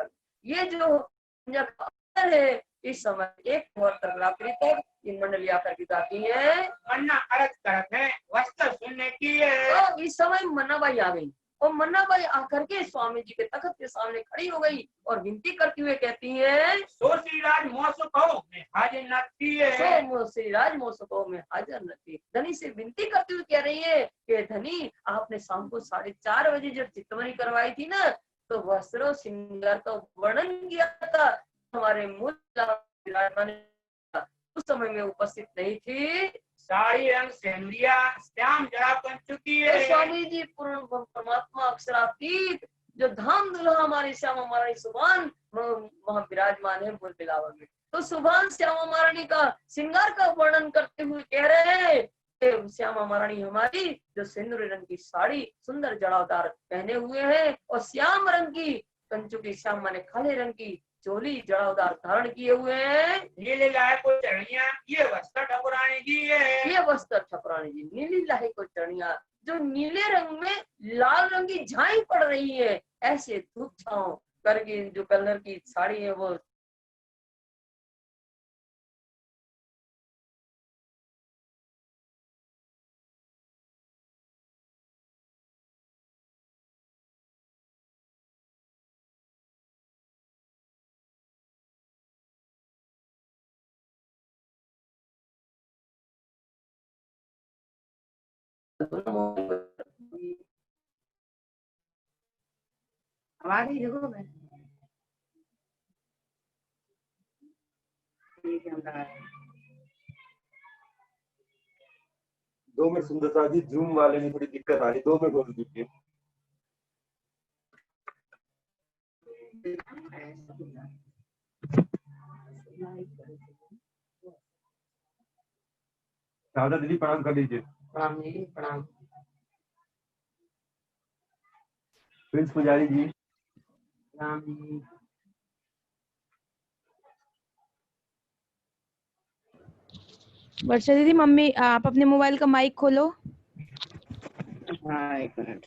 ये जो संध्या का अवसर है, इस समय एक पहर तक रात्रि तक इन मंडली आकर के गाती है। मन्ना अर्थ करत है वस्त्र सुनने की है। तो इस समय मन्नाबाई आ गई और मन्नाबाई आकर के स्वामी जी के तख्त के सामने खड़ी हो गई और विनती करते हुए कहती है, सो श्री राज मोसो कहो मैं हाजिर नथी है। सो श्री राज मोसको में हाजिर नथी। धनी से विनती करते हुए कह रही है कि धनी, आपने शाम को 4:30 बजे जब चितवनी करवाई थी ना, तो वस्त्रों श्रृंगार का वर्णन किया था, हमारे मूल उस समय में उपस्थित नहीं थी। साड़ी रंग सेंद्रिया श्याम जरा बन चुकी है। स्वामी जी पूर्ण परमात्मा अक्षरातीत जो धाम दुल्हा हमारी श्यामा महारानी सुभान वहाँ विराजमान है मूल बिलावर में। तो सुभान श्यामा महारानी का श्रृंगार का वर्णन करते हुए कह रहे हैं कि श्यामा महारानी हमारी जो सिंदूर रंग की साड़ी सुंदर जड़ावदार पहने हुए हैं और श्याम रंग की कंचुकी, श्याम माने काले रंग की चोली जड़ावदार धारण किए हुए हैं। नीले लाए को चढ़िया ये वस्त्र ठकुरानी जी है। ये वस्त्र ठकुरानी जी नीली लाहे को चढ़िया, जो नीले रंग में लाल रंग की झाई पड़ रही है, ऐसे धूप छांव करके जो कलर की साड़ी है वो हमारी देखो मैं ठीक है, हम लगा रहे हैं। 2 मिनट सुंदरता जी, जूम वाले में थोड़ी दिक्कत आ रही, 2 मिनट और दीजिए। शारदा दीदी प्रणाम कर लीजिए। प्रणाम जी, प्रणाम। प्रिंस पुजारी जी प्रणाम जी। वर्षा दीदी, मम्मी आप अपने मोबाइल का माइक खोलो। हाँ, एक मिनट।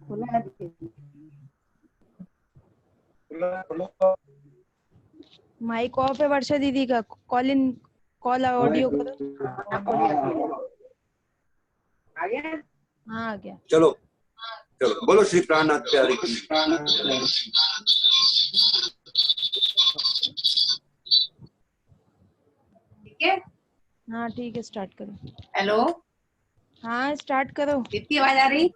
खुला है। माइक ऑफ है वर्षा दीदी का। कॉल ऑडियो करो। आ गया? हाँ, आ गया। चलो चलो बोलो श्री प्राणनाथ प्यारे। ठीक है। हाँ ठीक है, स्टार्ट करो। हेलो, हाँ स्टार्ट करो। कितनी आवाज आ रही?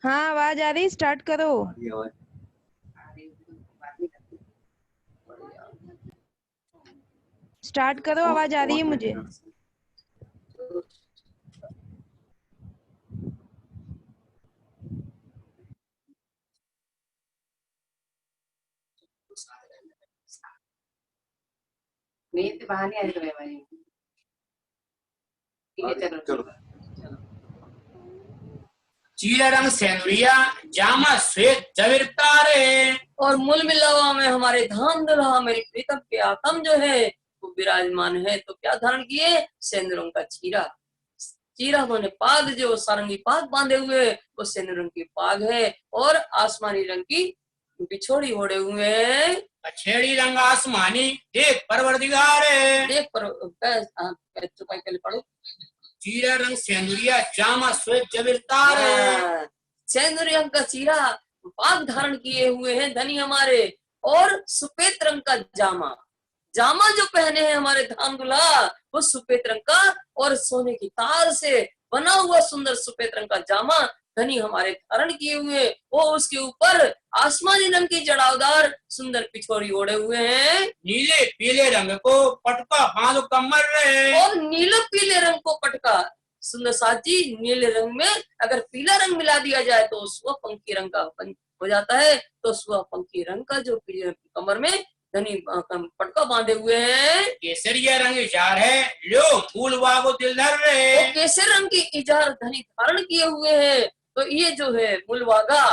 हाँ आवाज आ रही, स्टार्ट करो। स्टार्ट करो, आवाज आ रही है मुझे। नहीं तो बहाने आ रही भाई। ठीक है, चलो चलो चीला रंग सेंद्रिया जामा श्वेत जविरतारे। और मूल मिलावा में हमारे धाम दुल्हा मेरी प्रीतम के आत्म जो है वो विराजमान है। तो क्या धारण किए? सेंद्रों का चीरा। चीरा होने पाग जो सारंगी पाग बांधे हुए वो सेंद्र रंग की पाग है और आसमानी रंग की बिछोड़ी ओढ़े हुए हैं। अछेड़ी रंग आसमानी देख परवरदिगार है। देख पर चुपाई के लिए पढ़ो। चीरा रंग सेंद्रिया जामा श्वेत जविरतारे। सेंद्र रंग का चीरा पाग धारण किए हुए हैं धनी हमारे, और सफेद रंग का जामा जामा जो पहने हैं हमारे धाम दुल्हा वो सफेद रंग का और सोने की तार से बना हुआ सुंदर सफेद रंग का जामा धनी हमारे धारण किए हुए, वो उसके ऊपर आसमानी रंग की जड़ावदार सुंदर पिछोड़ी ओढ़े हुए हैं। नीले पीले रंग को पटका बांधो कमर रहे। और नीले पीले रंग को पटका। सुंदर साथ जी, नीले रंग में अगर पीला रंग मिला दिया जाए तो स्व पंखी रंग का हो जाता है। तो स्व पंखी रंग का जो पीले कमर में धनी पटका बांधे हुए हैं। केसरिया रंग इजार है, लो मूल वागो दिल धर वो रहे। केसर रंग की इजार धनी धारण किए हुए हैं। तो ये जो है मूलवागा,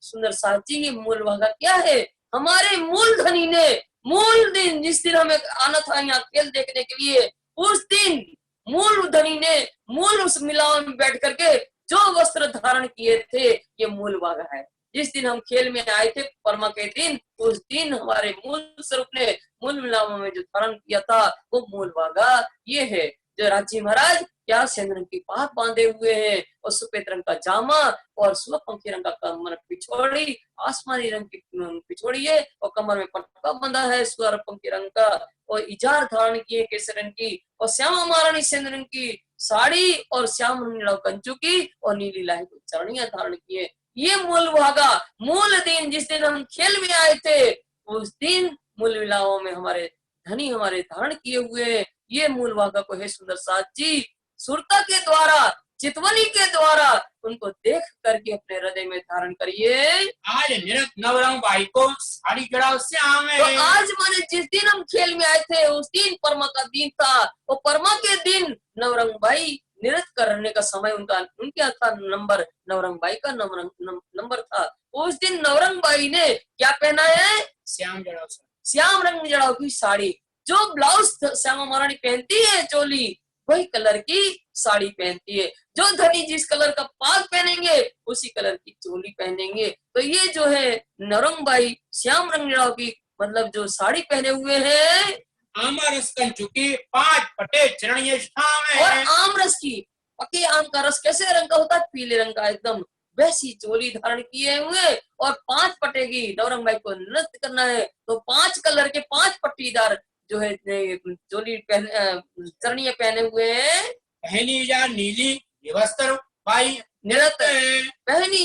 सुंदर साथ जी, ये मूलवागा क्या है? हमारे मूल धनी ने मूल दिन, जिस दिन हमें आना था यहाँ खेल देखने के लिए, उस दिन मूल धनी ने मूल उस मिलाव में बैठ करके जो वस्त्र धारण किए थे, ये मूलवागा है। जिस दिन हम खेल में आए थे परमा के दिन, उस दिन हमारे मूल स्वरूप ने मूल मिलाव में जो धारण किया था वो मूलवागा ये है। जो राजी महाराज क्या सेंद्र की पाक बांधे हुए हैं और सफेद रंग का जामा और सूर्यपंखी रंग का कमर पिछोड़ी, आसमानी रंग की पिछोड़ी है और कमर में पटका बंधा है सूर्यपंखी रंग का, और इजार धारण किए केसर रंग की, और श्यामा महारानी सेंद्र रंग की साड़ी और श्याम कंचू की और नीली लाही को चरणियां धारण किए। ये मूलवागा मूल दिन, जिस दिन हम खेल में आए थे, उस दिन मूल मिलावों में हमारे धनी हमारे धारण किए हुए ये मूलवागा को है सुंदर साथ जी सुरता के द्वारा, चितवनी के द्वारा उनको देख करके अपने हृदय में धारण करिए। आज निरत नवरंग भाई को साड़ी चढ़ाओ श्याम तो है। आज माने जिस दिन हम खेल में आए थे उस दिन परमा का दिन था, और परमा के दिन नवरंग भाई नृत्य करने का समय उनके था नंबर, नवरंग भाई का नंबर था। उस दिन नवरंग भाई ने क्या पहना है? श्याम जड़ाओ, श्याम रंग जड़ाओ की साड़ी, जो ब्लाउज श्यामा महारानी पहनती है चोली, वही कलर की साड़ी पहनती है। जो धनी जिस कलर का पाग पहनेंगे उसी कलर की चोली पहनेंगे। तो ये जो है नवरंग भाई श्याम रंग जड़ाओ की मतलब जो साड़ी पहने हुए हैं, आमरस कंचू की 5 पटे चरणीय स्थान और है। आम रस की, पके आम का रस कैसे रंग का होता है? पीले रंग का एकदम, वैसी चोली धारण किए हुए और 5 पट्टे की नवरंग भाई को नृत्य करना है। तो 5 कलर के 5 पट्टीदार जो है चोली पहने चरणियां पहने हुए हैं। पहली इजार नीली वस्त्र भाई नृत्य पहनी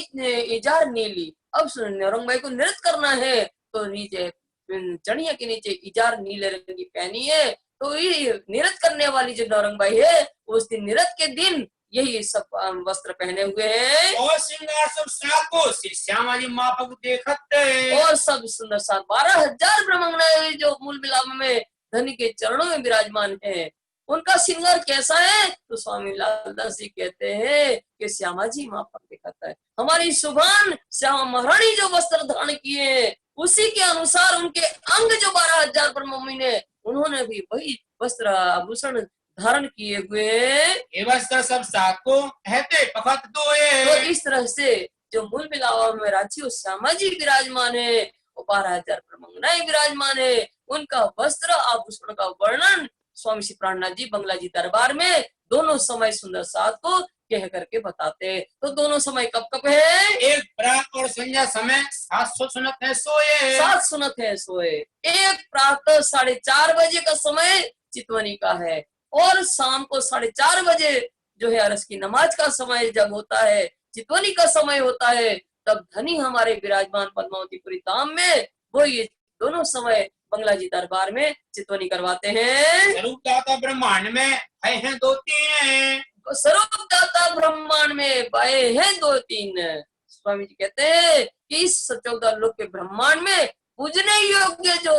इजार नीली। अब नवरंग भाई को नृत्य करना है तो नीचे चढ़िया के नीचे इजार नीले रंग की पहनी है। तो ये नृत्य करने वाली जो नवरंग भाई है उस दिन नृत्य के दिन यही सब वस्त्र पहने हुए हैं। और श्रृंगार सब साको श्री श्यामा जी मापक देखते और सब सुंदर साथ 12,000 ब्रह्मंगनाएं जो मूल मिलाप में धनी के चरणों में विराजमान है, उनका श्रृंगार कैसा है? तो स्वामी लालदास जी कहते हैं कि श्यामा जी मापक दिखाता है। हमारी सुभान श्यामा महारानी जो वस्त्र धारण किए हैं उसी के अनुसार उनके अंग जो 12,000 ब्रह्ममुनि ने उन्होंने भी वही वस्त्र आभूषण धारण किए हुए। ये वस्त्र सब साको कहते पखत तो दोए। इस तरह से जो मूल मिलावा में राजी श्यामा जी विराजमान है, 12,000 ब्रह्मंगनाएं विराजमान है, उनका वस्त्र आभूषण का वर्णन स्वामी श्री प्राणनाथ जी बंगला जी दरबार में दोनों समय सुंदर साथ को कह करके बताते हैं। तो दोनों समय कब कब है? एक प्रात और संध्या समय 700 सुनत है सोए। 7 सुनत है सोए। एक प्रातः 4:30 बजे का समय चितवनी का है, और शाम को 4:30 बजे जो है अरस की नमाज का समय जब होता है, चितवनी का समय होता है, तब धनी हमारे विराजमान पद्मावतीपुरी धाम में वो ये दोनों समय बंगला जी दरबार में चितवनी करवाते हैं। स्वरूप दाता ब्रह्मांड में भय हैं 2-3 स्वरूप दाता ब्रह्मांड में भय हैं 2-3। स्वामी जी कहते हैं कि इस 14 लोक के ब्रह्मांड में पूजने योग्य जो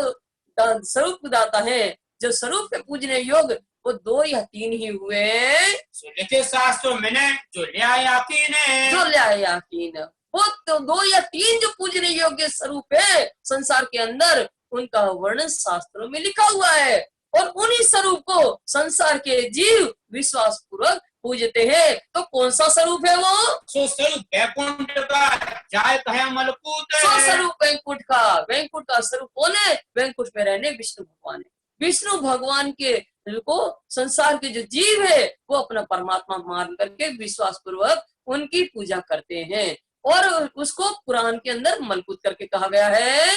स्वरूप दाता है, जो स्वरूप के पूजने योग्य वो 2 या 3 ही हुए। लिखे शास्त्रों में जो लिया याकीन वो तो 2 या 3 जो पूजने योग्य स्वरूप है संसार के अंदर, उनका वर्णन शास्त्रों में लिखा हुआ है, और उन्हीं स्वरूप को संसार के जीव विश्वास पूर्वक पूजते हैं। तो कौन सा स्वरूप है वो? सो स्वरूप वैकुंठ का जाय कहे मलकूत सो स्वरूप वैकुंठ का। वैकुंठ का स्वरूप कौन है? वैकुंठ में रहने विष्णु भगवान है। विष्णु भगवान के को संसार के जो जीव है वो अपना परमात्मा मान करके विश्वास पूर्वक उनकी पूजा करते हैं, और उसको पुराण के अंदर मलकूत करके कहा गया है।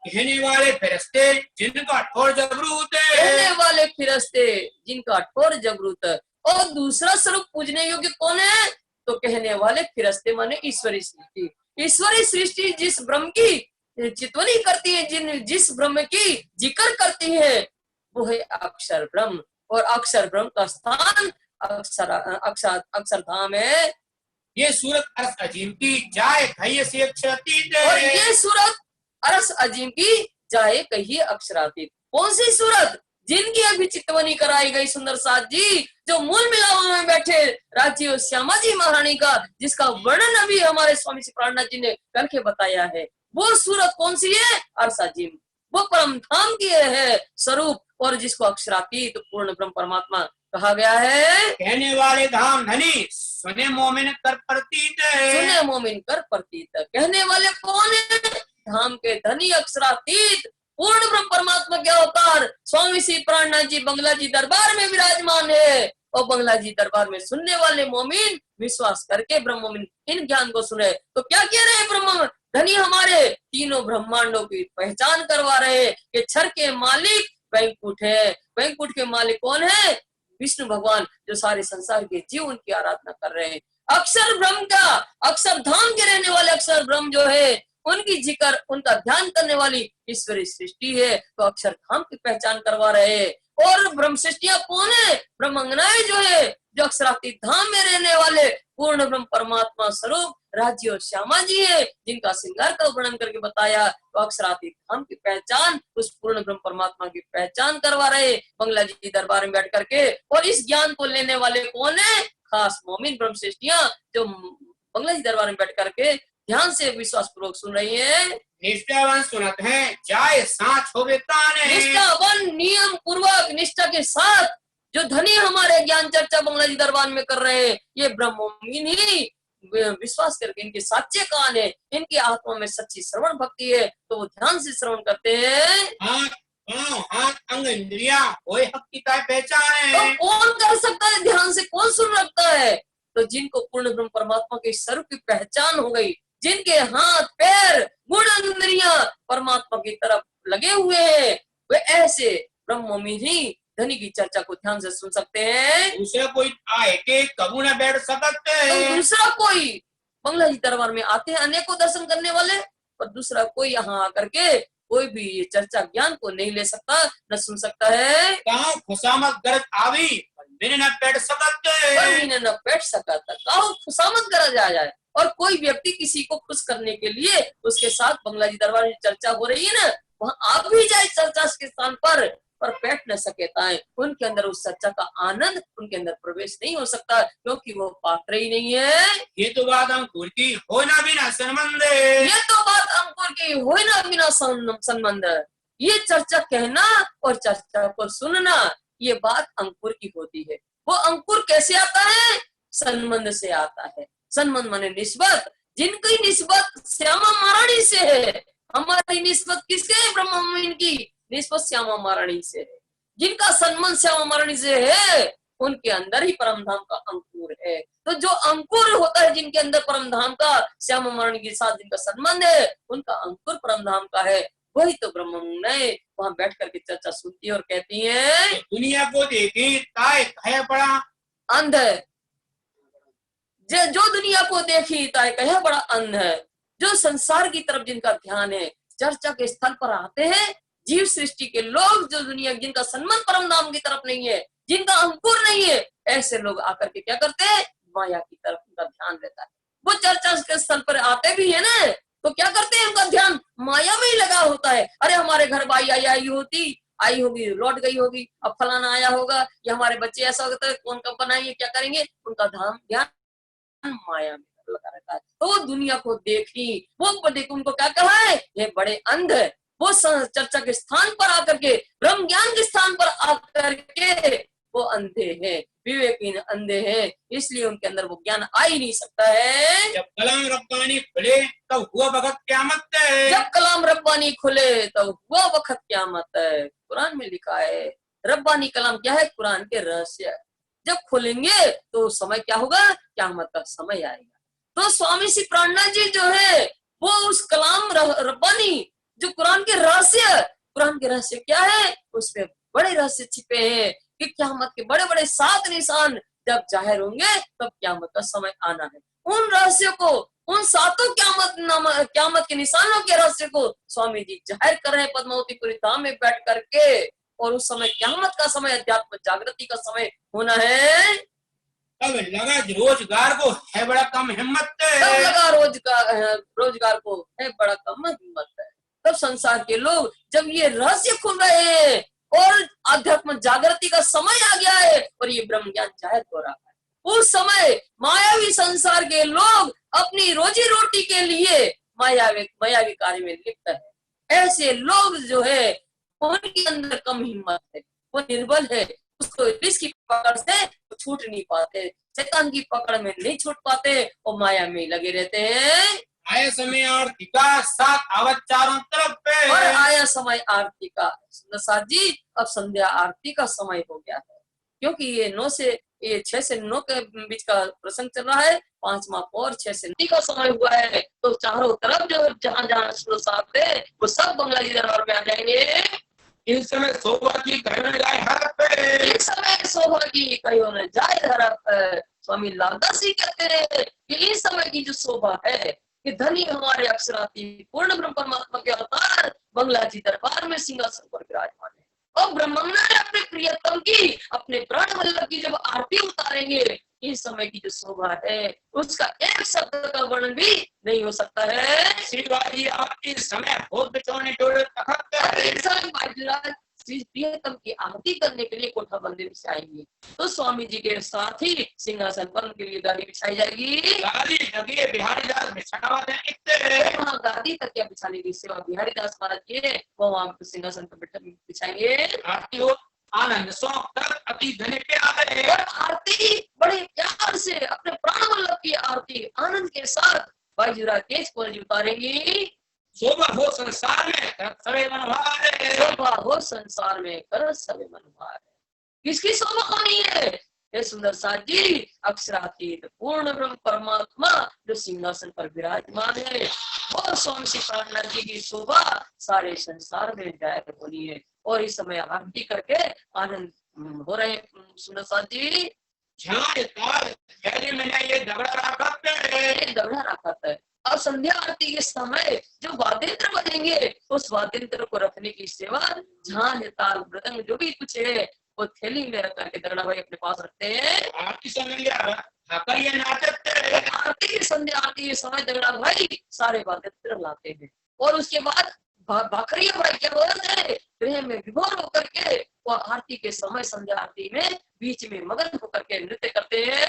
कहने वाले फिरस्ते जिनका ठोर जबरूत है। कहने वाले फिरस्ते जिनका ठोर जबरूत है। और दूसरा स्वरूप पूजने योग्य कौन है? तो कहने वाले फिरस्ते माने ईश्वरी सृष्टि। ईश्वरी सृष्टि जिस ब्रह्म की चितवनी करती है, जिस ब्रह्म की जिक्र करती है, वो है अक्षर ब्रह्म, और अक्षर ब्रह्म का स्थान अक्षरधाम है। ये सूरत अरस अजीम की जाय भय से अक्षरतीत और है। ये सूरत अरस अजीम की जाए कहिए अक्षरातीत। कौन सी सूरत? जिनकी अभी चितवनी कराई गई सुंदर साथ जी, जो मूल मिलावा में बैठे राज्य श्यामा जी महारानी का, जिसका वर्णन अभी हमारे स्वामी श्री प्राणनाथ जी ने करके बताया है। वो सूरत कौन सी है? अरसाजीम, वो परम धाम की है स्वरूप, और जिसको अक्षरातीत पूर्ण ब्रह्म परमात्मा कहा गया है। कहने वाले धाम धनी, सुने मोमिन कर प्रतीत। सुने मोमिन कर प्रतीत। कहने वाले कौन है? धाम के धनी अक्षरातीत पूर्ण ब्रह्म परमात्मा के अवतार स्वामी श्री प्राणनाथ जी बंगला जी दरबार में विराजमान है। और बंगला जी दरबार में सुनने वाले मोमिन विश्वास करके ब्रह्म मोमिन इन ज्ञान को सुने तो क्या कह रहे हैं? ब्रह्म धनी हमारे तीनों ब्रह्मांडों की पहचान करवा रहे हैं कि क्षर के मालिक वैकुंठ है। वैकुंठ के मालिक कौन है? विष्णु भगवान, जो सारे संसार के जीव उनकी आराधना कर रहे हैं। अक्षर ब्रह्म का, अक्षर धाम के रहने वाले अक्षर ब्रह्म जो है, उनकी जिक्र, उनका ध्यान करने वाली ईश्वरी सृष्टि है, तो अक्षर धाम की पहचान करवा रहे हैं। और ब्रह्म सृष्टियां कौन है? ब्रह्मांगनाएं जो है, जो अक्षरातीत धाम में रहने वाले पूर्ण ब्रह्म परमात्मा स्वरूप राज्य और श्यामा जी है, जिनका श्रृंगार का वर्णन करके बताया। तो अक्षरातीत धाम की पहचान, उस पूर्ण ब्रह्म परमात्मा की पहचान करवा रहे बंगला जी दरबार में बैठ करके। और इस ज्ञान को लेने वाले कौन है? खास मोमिन ब्रह्म सृष्टियां, जो बंगला जी दरबार में बैठ करके ध्यान से विश्वास पूर्वक सुन रही है। निष्ठावान सुनत है, जाए साथ होवे ताने। निष्ठावान नियम पूर्वक निष्ठा के साथ जो धनी हमारे ज्ञान चर्चा बंगला जी दरबार में कर रहे हैं, ये ब्रह्मोमीन ही विश्वास करके इनके साच्चे कान है, इनकी आत्मा में सच्ची श्रवण भक्ति है, तो वो ध्यान से श्रवण करते हैं। हाथ अंग इंद्रिया कोई हक की पहचान है। तो कौन कर सकता है? ध्यान से कौन सुन रखता है? तो जिनको पूर्ण ब्रह्म परमात्मा के स्वरूप की पहचान हो गई, जिनके हाथ पैर गुण इंद्रियां परमात्मा की तरफ लगे हुए हैं, वे ऐसे ब्रह्मोमीन ही धनी की चर्चा को ध्यान से सुन सकते हैं। दूसरा कोई आए के कबू न बैठ सकते। तो दूसरा कोई बंगला जी दरबार में आते हैं अनेकों दर्शन करने वाले, और दूसरा कोई यहाँ आकर के कोई भी ये चर्चा ज्ञान को नहीं ले सकता, न सुन सकता है। कहाँ खुशामद गरज आवी बिन न बैठ सकते। न बैठ सका था, कहो खुशामद गरज आ जाए। और कोई व्यक्ति किसी को खुश करने के लिए उसके साथ बंगला जी दरबार में चर्चा हो रही है ना, वहाँ आप भी जाए चर्चा के स्थान पर बैठ न सके ताए, उनके अंदर उस चर्चा का आनंद उनके अंदर प्रवेश नहीं हो सकता, क्योंकि वो पात्र ही नहीं है। ये तो बात अंकुर की हो ना बिना संबंध। ये तो बात अंकुर की हो ना बिना संबंध। ये चर्चा कहना और चर्चा को सुनना, ये बात अंकुर की होती है। वो अंकुर कैसे आता है? संबंध से आता है। संबंध माने निस्बत, जिनकी निस्बत श्यामा महारानी से है। हमारी निस्बत किसके है? ब्रह्मोमीन की निस्बत श्यामा महारानी से है। जिनका संबंध श्यामा महारानी से है, उनके अंदर ही परमधाम का अंकुर है। तो जो अंकुर होता है जिनके अंदर परमधाम का, श्यामा महारानी के साथ जिनका संबंध है, उनका अंकुर परमधाम का है। वही तो ब्रह्मोमीन वहां बैठ करके चर्चा सुनती है और कहती है, दुनिया को देखी ताए कहे बड़ा अंध है। जो दुनिया को देखी ताए कहे बड़ा अंध है। जो संसार की तरफ जिनका ध्यान है, चर्चा के स्थल पर आते हैं जीव सृष्टि के लोग, जो दुनिया जिनका संबंध परम धाम की तरफ नहीं है, जिनका अंकुर नहीं है, ऐसे लोग आकर के क्या करते हैं? माया की तरफ उनका ध्यान रहता है। वो चर्चा के स्थल पर आते भी है ना, तो क्या करते हैं? उनका ध्यान माया में ही लगा होता है। अरे हमारे घर बाई आई होगी, लौट गई होगी, अब फलाना आया होगा, या हमारे बच्चे ऐसा होता है, कौन कब बनाएंगे, क्या करेंगे? उनका ध्यान माया में लगा रहता है। तो वो दुनिया को देखी, वो देख, उनको क्या कहा है? ये बड़े अंध है। वो चर्चा के स्थान पर आकर के, ब्रह्म ज्ञान के स्थान पर आकर के वो अंधे हैं, विवेकहीन अंधे हैं, इसलिए उनके अंदर वो ज्ञान आ ही नहीं सकता है। जब कलाम रब्बानी खुले तब हुआ वक्त क़यामत है। जब कलाम रब्बानी खुले तब हुआ वक्त क़यामत है। कुरान में लिखा है, रब्बानी कलाम क्या है? कुरान के रहस्य। जब खुलेंगे तो समय क्या होगा? क़यामत का समय आएगा। तो स्वामी श्री प्राणनाथ जी जो है, वो उस कलाम रब्बानी जो कुरान के रहस्य क्या है? उसमें बड़े रहस्य छिपे हैं कि क़यामत के बड़े बड़े 7 निशान जब जाहिर होंगे तब क़यामत का समय आना है। उन रहस्यों को, उन 7 क़यामत के निशानों के रहस्य को स्वामी जी जाहिर कर रहे हैं पद्मावतीपुरी धाम में बैठ करके। और उस समय क़यामत का समय, अध्यात्म जागृति का समय होना है। तब लगा रोजगार को है बड़ा कम हिम्मत है। तब लगा रोजगार को है बड़ा कम हिम्मत है। तब संसार के लोग जब ये रहस्य खुल रहे हैं और आध्यात्म जागृति का समय आ गया है और ये ब्रह्म ज्ञान जाहिर हो रहा है, उस समय मायावी संसार के लोग अपनी रोजी रोटी के लिए मायावी कार्य में लिप्त है। ऐसे लोग जो है उनके अंदर कम हिम्मत है, वो निर्बल है, उसको इसकी पकड़ से छूट नहीं पाते, शैतान की पकड़ में नहीं छूट पाते और माया में लगे रहते हैं। आया समय आरती का साथ आवत चारों तरफ पे। और आया समय आरती का। साथ जी अब संध्या आरती का समय हो गया है, क्योंकि ये 6 से 9 के बीच का प्रसंग चल रहा है, 5वां और 6 से 9 का समय हुआ है। तो चारों तरफ जो जहाँ जहाँ साहब थे वो सब बंगाली दरबार में आ जाएंगे। इस समय शोभा की कहीं जाए हर पे। इस समय शोभा की कहीं न जाए हर। स्वामी लालदास जी कहते हैं कि इस समय की जो शोभा है कि धनी हमारे अक्षराती पूर्ण ब्रह्म परमात्मा के अवतार बंगला जी दरबार में सिंहासन पर विराजमान है। और ब्रह्मंगा ने अपने प्रियतम की, अपने प्राण वल्लभ की जब आरती उतारेंगे, इस समय की जो शोभा है उसका एक शब्द का वर्णन भी नहीं हो सकता है। शिवाजी आप इस समय बहुत बिचौने जोड़े श्री प्रियतम की आरती करने के लिए कोठा मंदिर से आएंगे, तो स्वामी जी के साथ ही सिंहासन पर उनके लिए गादी बिछाई जाएगी। गादी लगी बिहारी दास वहाँ गादी तक क्या बिछाने की सेवा बिहारी दास महाराज की है, वो वहाँ सिंहासन पर बिछाएंगे। आरती हो आनंद शौक अति धने पे आ गए। और आरती बड़े प्यार से अपने प्राण वल्लभ की आरती आनंद के साथ बाजीराव केश को उतारेंगी। शोभा हो संसार में सवे मनभार, शोभा हो संसार में कर सवे मनभार। किसकी शोभा होनी है? हे सुंदर साथ जी अक्षरातीत पूर्ण ब्रह्म परमात्मा जो सिंहासन पर विराजमान है, वो स्वामी श्री प्राणनाथ जी की शोभा सारे संसार में जाहिर होनी है। और इस समय आरती करके आनंद हो रहे सुंदर साथ जी। ये दबड़ा रखा है। अब संध्या आरती के समय जो वाद्यंत्र बजेंगे उस वाद्यंत्र को रखने की सेवा झांझ ताल मृदंग जो भी कुछ है वो थैली में रख करके दरड़ा भाई अपने पास रखते हैं। आरती की संध्या आरती के समय दरड़ा भाई सारे वाद्यंत्र लाते हैं और उसके बाद भाखरिया भाई क्या बोलते हैं प्रेम में विभोर होकर के वो आरती के समय संध्या आरती में बीच में मगन होकर के नृत्य करते हैं।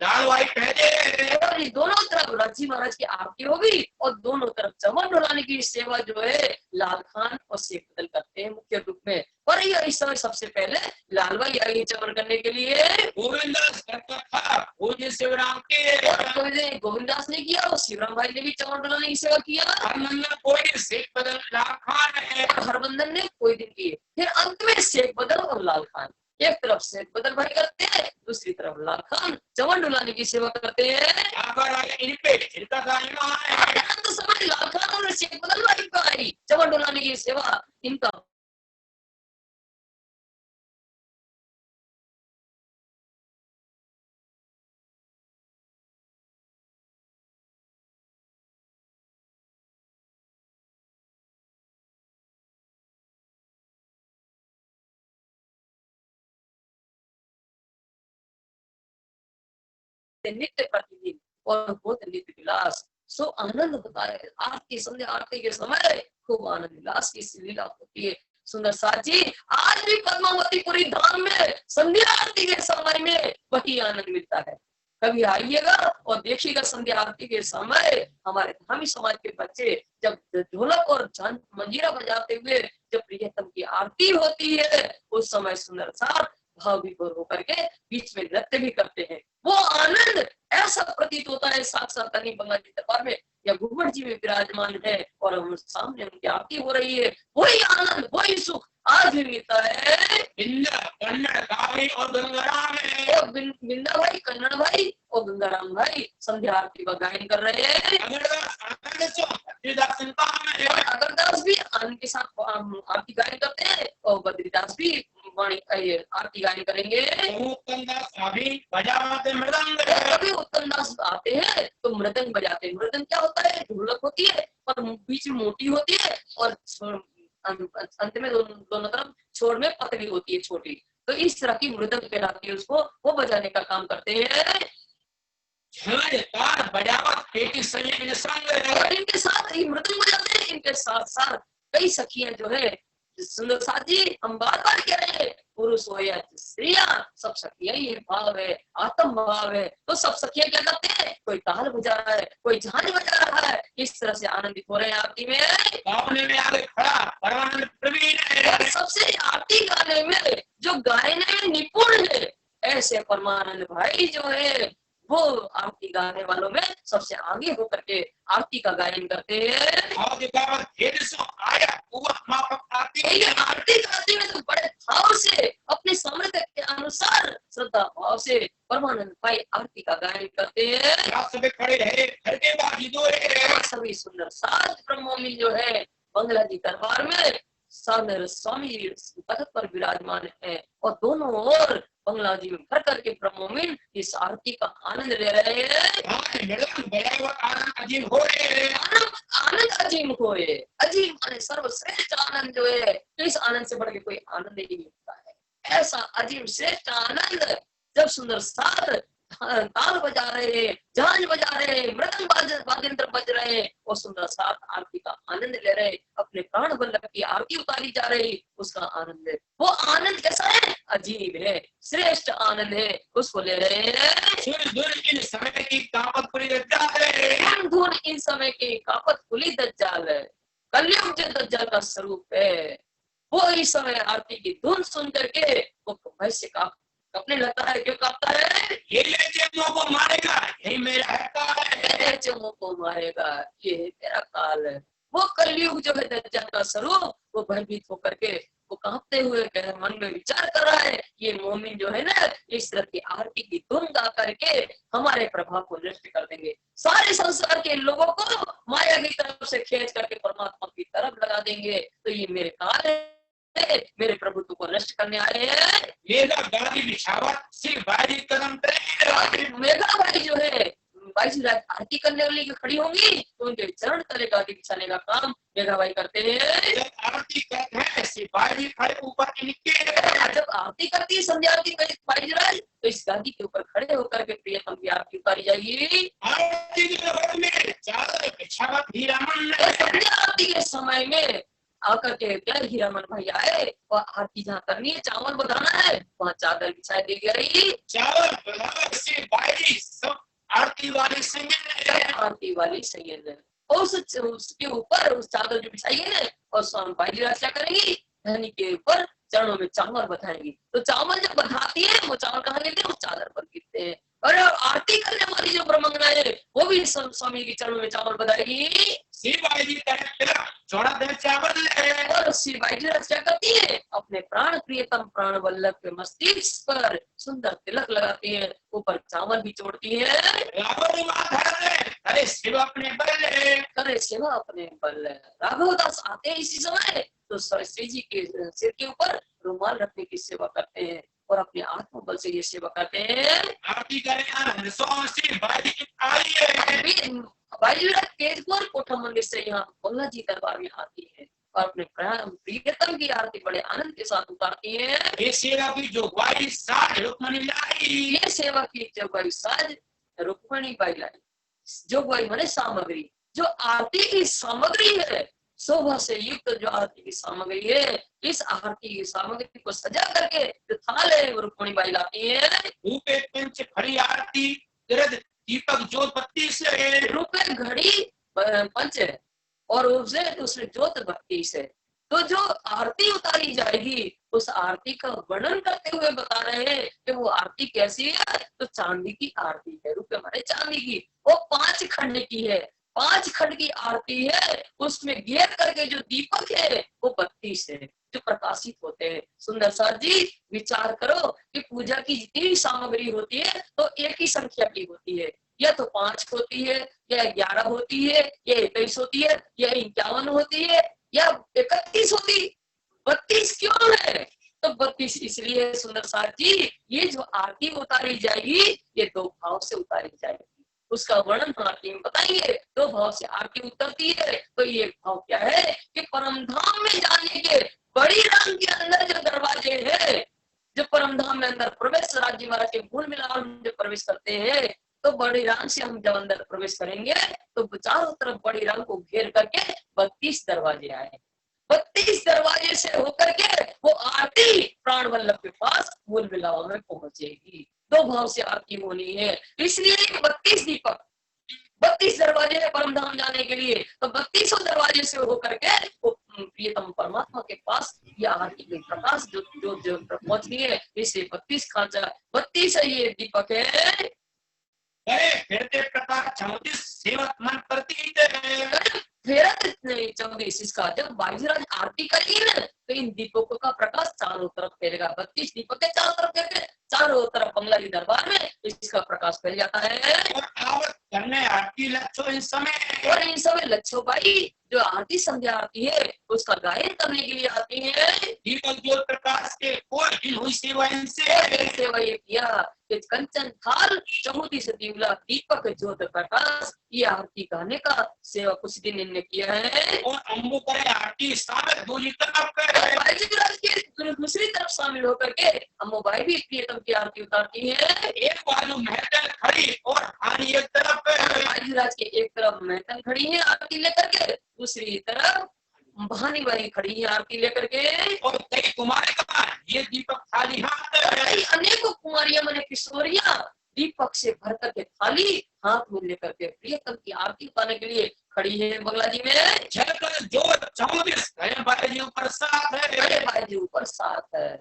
लाल वाइट पहने दोनों तरफ राजी महाराज की आरती होगी और दोनों तरफ चमन ढोलाने की सेवा जो है लाल खान और शेख बदल करते हैं मुख्य रूप में। पर ये इस समय सबसे पहले लाल भाई आएंगे चमन करने के लिए। गोविंदास शिवराम के गोविंदास ने किया और शिवराम भाई ने भी चमन ढोलाने की सेवा किया। कोई शेख बदल लाल खान है, हरबंदन ने कोई दिन किए। फिर अंत में शेख बदल और लाल खान, एक तरफ शेख बदल भाई करते हैं दूसरी तरफ लाल खान चमन डुलाने की सेवा करते हैं। इन पे इनका तो समय लाल खान और शेख बदल भाई का आई चमन डुलाने की सेवा इनका। नित्य प्रतिदिन और बहुत नित्य विलास सो आनंद होता है। आरती संध्या आरती के समय खूब आनंद विलास की लीला होती है। सुंदर साथ जी आज भी पद्मावतीपुरी धाम में संध्या आरती के समय में वही आनंद मिलता है। कभी आइएगा और देखिएगा संध्या आरती के समय हमारे धामी समाज के बच्चे जब ढोलक और मंजीरा बजाते हुए जब प्रियतम की आरती होती है उस समय सुंदर साथ भाव विभोर होकर के बीच में नृत्य भी करते हैं। वो आनंद ऐसा प्रतीत होता है साक्षात कहीं बंगाल जी दरबार में या घूमर जी में विराजमान है और हम सामने उनकी आरती हो रही है। वही आनंद वही सुख आज भी मिलता है। और गंगाराम बिंदा भाई कन्नड़ भाई और गंगाराम भाई संध्या आरती का गायन कर रहे हैं। अगरदास भी आनंद के साथ आरती गायन करते हैं और बद्रीदास भी आरती गायन करेंगे। कभी उत्तम दास आते हैं तो मृदंग बजाते हैं। मृदंग क्या होता है? ढोलक होती है पर बीच में मोटी होती है और अंत में दोनों तरफ छोर में पतली होती है छोटी, तो इस तरह की मृदंग कहलाती है उसको, वो बजाने का काम करते हैं। झांझ तार बजावत पेटी संग संग और इनके साथ ही मृदंग बजाते हैं, इनके साथ साथ कई सखियां जो है, सुंदर साथ जी हम बार बार कह रहे हैं, पुरुष हो या स्त्रियां, सब सखियां ही भाव है, आत्म भाव है। तो सब सखियां क्या करते हैं, कोई ताल बजा रहा है, कोई झांझ बजा रहा है, इस तरह से आनंदित हो रहे हैं आरती में। गाने में आगे खड़ा परमानंद प्रवीण है। और सबसे आरती गाने में जो गायन में निपुण है, ऐसे परमानंद भाई जो है वो आरती गाने वालों में सबसे आगे होकर के आरती का गायन करते हैं। और जो बाबा खेल सो आया वो माफक आती ये है। आरती गाती में तो बड़े भाव से, अपने सामर्थ्य के अनुसार श्रद्धा भाव से परमानंद भाई आरती का गायन करते हैं। रास्ते पे खड़े रहे घर के बाजी दो और सभी सुंदर सात ब्रह्मोमिन जो है बंगला जी दरबार में सामने स्वामी तख्त पर विराजमान है, और दोनों ओर बंगला जी में भर करके ब्रह्मोमिन इस आरती का आनंद ले रहे हैं। आनंद अजीब हो रहे हैं। आनंद अजीम होए, अजीम माने सर्वश्रेष्ठ आनंद जो है, तो इस आनंद से बढ़ के कोई आनंद नहीं मिलता है। ऐसा अजीम श्रेष्ठ आनंद जब सुंदर साथ ताल बजा रहे हैं, झांझ बजा रहे हैं, मृदंग वाद्यंत्र बज रहे हैं, और सुंदर साथ आरती का आनंद ले रहे हैं, अपने प्राण वल्लभ की आरती उतारी जा रही, उसका आनंद है। वो आनंद कैसा है, अजीब है, श्रेष्ठ आनंद है, उसको ले रहे हैं। इन समय की कामत पूरी दज्जाल है। धुन इन समय की कापत खुली दज्जाल है, कलयुग जो दज्जाल का स्वरूप है, वो इस समय आरती की धुन सुन करके वो वैसे कांपने लगता है। क्यों कांपता है, ये लेके को मारेगा, यही मेरा काल है। चमों को मारेगा, ये मेरा काल है। वो कलयुग जो है दज्जाल का स्वरूप, वो भयभीत होकर के वो कांपते हुए मन में विचार कर रहा है, ये मोमिन जो है ना इस तरह की आरती की धुन गा करके हमारे प्रभाव को नष्ट कर देंगे, सारे संसार के लोगों को माया की तरफ से खींच करके परमात्मा की तरफ लगा देंगे। तो ये मेरे काल है, मेरे प्रभुत्व को नष्ट करने आए हैं। मेरा गाड़ी बिछावत सिर्फ बारी कदम तेरे। मेघा भाई जो है भाई जी आरती करने वाली खड़ी होंगी तो उनके चरण तले गादी बिछाने का काम मेघा भाई करते हैं। जब आरती करते हैं सिपाही खड़े ऊपर इनके। जब आरती करती है संध्या आरती भाई जी तो इस गादी के ऊपर खड़े होकर के प्रियतम की आरती उतारी जाएगी। आरती के वक्त में चादर बिछावत हीरामन संध्या आरती के समय में आकर के क्या हीरामन भाई आए और आरती जहाँ करनी है, चावल बनाना है, वहाँ चादर बिछाई दी गई। चावल से बाई सब आरती वाली संयन, आरती वाली संयन उसके ऊपर उस चादर जो बिछाई है और स्वामी भाई क्या करेंगी, धनी के ऊपर चरणों में चावल बधाएंगी। तो चावल जब बधाती है वो चावल कहाँ गिरते हैं, उस चादर पर गिरते हैं। और आरती करने वाली जो ब्रह्मंगना है वो भी स्वामी के चरणों में चावल बधाएगी। शिवाई जी चौड़ा दे चावल और शिवाई जी क्या करती है, अपने प्राण प्रियतम प्राण वल्लभ के मस्तिष्क पर सुंदर तिलक लगाती है, ऊपर चावल भी छोड़ती है। अरे शिव अपने बल है, अरे शिवा अपने बल है। राघव दास आते हैं इसी समय तो सरस्वती जी के सिर के ऊपर रुमाल रखने की सेवा करते हैं और अपने आत्म बल से ये सेवा करते हैं। आरती करें भाई तेजपुर कोठा मंदिर से यहाँ बंगला जी दरबार में आती है और अपने प्रियतम की आरती बड़े आनंद के साथ उतारती है। ये सेवा की जो बाई साज रुक्मणी लाई, ये सेवा की जो बाई साज रुक्मणी बाई लाई, जो बाई माने सामग्री, जो आरती की सामग्री है, शोभा से युक्त जो आरती की सामग्री है, इस आरती की सामग्री को सजा करके जो थाल है वो रुक्मणी बाई लाती है। रूपे पंच खड़ी आरती दीपक ज्योत बत्ती से, रूपे घड़ी पंच है और उसमें ज्योत बत्ती से। तो जो आरती उतारी जाएगी उस आरती का वर्णन करते हुए बता रहे हैं कि वो आरती कैसी है, तो चांदी की आरती है, रुपये माने चांदी की, वो 5 खंड की है, 5 खंड की आरती है। उसमें घेर करके जो दीपक है वो 32 है जो प्रकाशित होते हैं। सुंदर सर जी विचार करो कि पूजा की जितनी सामग्री होती है तो एक ही संख्या की होती है, या तो 5 होती है, या 11 होती है, या 21 होती है, या 51 होती है, या 31 होती। 32 क्यों है, तो 32 इसलिए सुंदर साथ जी ये जो आरती उतारी जाएगी ये 2 भाव से उतारी जाएगी, उसका वर्णन हम आरती में बताएंगे। 2 भाव से आरती उतरती है। तो ये भाव क्या है कि परम धाम में जाने के बड़ी राम के अंदर जो दरवाजे हैं, जो परम धाम में अंदर प्रवेश राज्य महाराज के मूल मिलाप में जो प्रवेश करते हैं, तो बड़ी रांग से हम जब अंदर प्रवेश करेंगे तो चारों तरफ बड़ी रांग को घेर करके 32 दरवाजे आए। 32 दरवाजे से होकर के वो आरती प्राण वल्लभ के पास मूल मिलावा में पहुंचेगी। दो भाव से आरती होनी है, इसलिए 32 दीपक, 32 दरवाजे है परम धाम जाने के लिए, तो 32 दरवाजे से होकर के वो प्रियतम परमात्मा के पास यह आरती के प्रकाश जो पहुंचनी है। इसे 32 खांचा, 32 ये दीपक है। फिरते प्रकाश 34 सेवक मन प्रतीत फेरत 34 इसका जब बाजीराज आरती करेगी ना तो इन दीपकों का प्रकाश चारों तरफ फैलेगा। 32 दीपक के चारों तरफ करके चारों तरफ बंगला जी दरबार में इसका प्रकाश फैल जाता है। और आवत करने आरती लच्छो इन समय, और इन समय लच्छो भाई जो आरती संध्या आती है उसका गायन करने के लिए आती है। दीपक ज्योत प्रकाश के कोई दिन हुई सेवा इनसे, सेवा ये किया कि कंचन थाल चौमुदी से दीवला दीपक ज्योत प्रकाश ये आरती गाने का सेवा कुछ दिन इनने किया है। और अम्बु करे आरती सामने दूसरी तरफ के दूसरी तरफ शामिल होकर के अम्मोबाई भी प्रियतम की आरती उतारती है। एक बाजू महतन खड़ी और हानि एक तरफ बाजीराज के एक तरफ महतन खड़ी है आरती लेकर के, दूसरी तरफ बहानी बाई खड़ी है आरती लेकर के। और कई कुमारी का ये दीपक थाली हाथ, अनेकों कुमारियां माने किशोरियां दीपक से भर करके थाली हाथ में लेकर के प्रियतम की आरती उतारने के लिए खड़ी है बंगला जी में। झलकर जो 34 बाजी ऊपर साथ है, बाजी ऊपर साथ है।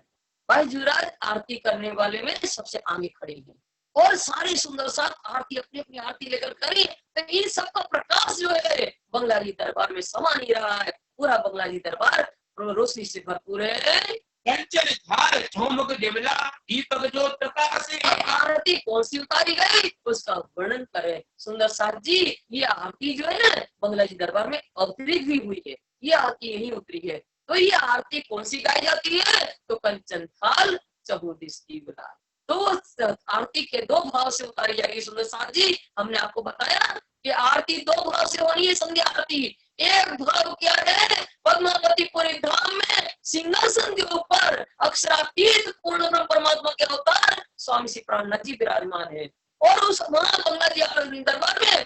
बाजीराज आरती करने वाले में सबसे आगे खड़े हैं और सारी सुंदर साथ आरती अपनी अपनी आरती लेकर करें तो इन सबका प्रकाश जो है बंगला जी दरबार में समा नहीं रहा है। पूरा बंगला जी दरबार रोशनी से भरपूर है। कंचन थाल चौमुख दिवला दीपक जो प्रकाश। आरती कौन सी उतारी गई उसका वर्णन करे सुंदर साथ जी। ये आरती जो है ना बंगला जी दरबार में अवतरित भी हुई है, ये आरती यही उतरी है। तो ये आरती कौन सी गाई जाती है तो कंचन थाल चहुदिस दीवला। तो आरती के दो भाव से उतारी जाएगी सुंदर साथ जी। हमने आपको बताया कि आरती दो भाव से होनी है संध्या आरती। एक भाव क्या है पद्मावतीपुरी धाम में सिंहासन के ऊपर अक्षरातीत पूर्ण ब्रह्म परमात्मा के अवतार स्वामी श्री प्राणनाथ जी विराजमान है। और उस वहां बंगला जी दरबार में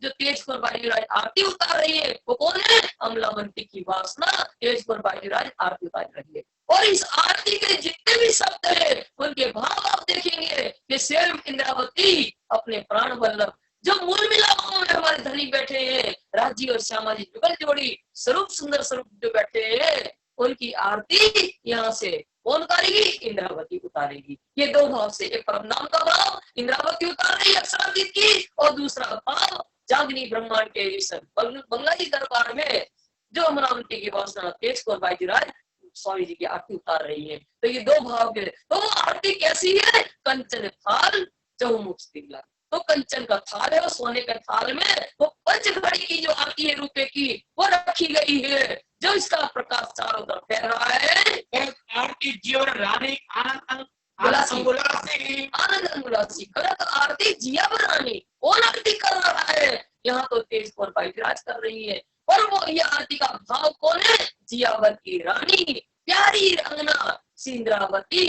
जो तेजपुर बाजीराज आरती उतार रही है वो कौन है अमलावंती की वासना तेजपुर बाजीराज आरती उतार रही है। और इस आरती के जितने भी शब्द है उनके भाव आप देखेंगे कि स्वयं इंद्रावती अपने प्राण वल्लभ जो मूल मिलापों में हमारे धनी बैठे हैं राजी और श्यामा जी जुगल जोड़ी स्वरूप सुंदर स्वरूप जो बैठे हैं उनकी आरती यहाँ से कौन उतारेगी इंद्रावती उतारेगी। ये दो भाव से एक परम नाम का भाव इंद्रावती उतार रही है अक्षरातीत की और दूसरा भाव जागनी ब्रह्मांड के इस बंगला जी दरबार में जो अमरावती की वासना तेजपुर बाजीराज स्वामी जी की आरती उतार रही है। तो ये दो भाव के तो वो आरती कैसी है कंचन थाल चहुमुख दीवला। तो कंचन का थाल है और सोने के थाल में वो पंचघड़ी की जो आरती है रुपए की वो रखी गई है जो इसका प्रकाश चारों तरफ फैल रहा है। आरती जीवन रानी आनंद अंगुलासी करत आरती जिया बनानी कौन आरती कर रहा है यहाँ तो तेजपुर बाजीराज कर रही है। और वो ये आरती का भाव कौन है जियावर की रानी प्यारी रंगना सिंद्रावती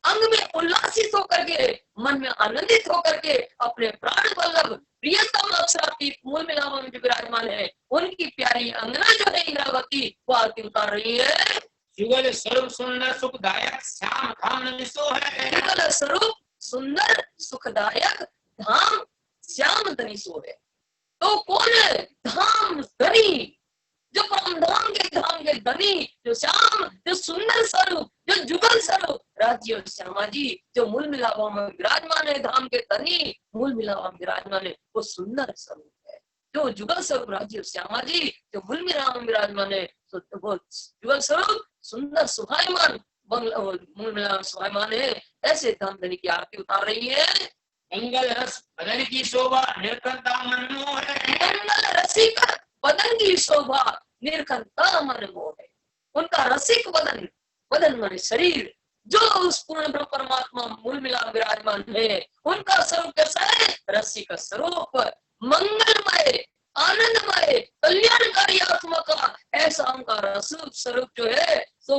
अंग में उल्लासित होकर के मन में आनंदित होकर के अपने प्राण वल्लभ प्रियतम अक्षरातीत मूल मिलावा में जो विराजमान है उनकी प्यारी अंगना जो है इंद्रावती वो आरती उतार रही है। युगल स्वरूप सुंदर सुखदायक श्याम धाम निसो है। युगल स्वरूप सुंदर सुखदायक धाम श्याम धनिसो है। तो कौन है धाम धनी जो परम धाम के धनी जो श्याम जो सुंदर स्वरूप जो जुगल स्वरूप राज्य और श्यामा जी जो मूल मिलावा में विराजमान है धाम के धनी मूल मिलावा में विराजमान है वो सुंदर स्वरूप है। जो जुगल स्वरूप राज्य और श्यामा जी जो मूल मिलावा में विराजमान है वो जुगल स्वरूप सुंदर सुहायमान मूल मिलावा सुहायमान है। ऐसे धाम धनी की आरती उतार रही है। मंगल रस बदन की शोभा निर्कंता मनमोह है। मंगल रसिक बदन की शोभा निर्कंता मनमोह है। उनका रसिक बदन माने शरीर जो उस पूर्ण ब्रह्म परमात्मा मूल मिला विराजमान है उनका स्वरूप कैसा है रसिक स्वरूप मंगलमय आनंदमय कल्याणकारी आत्मा का ऐसा उनका रसूप स्वरूप जो है तो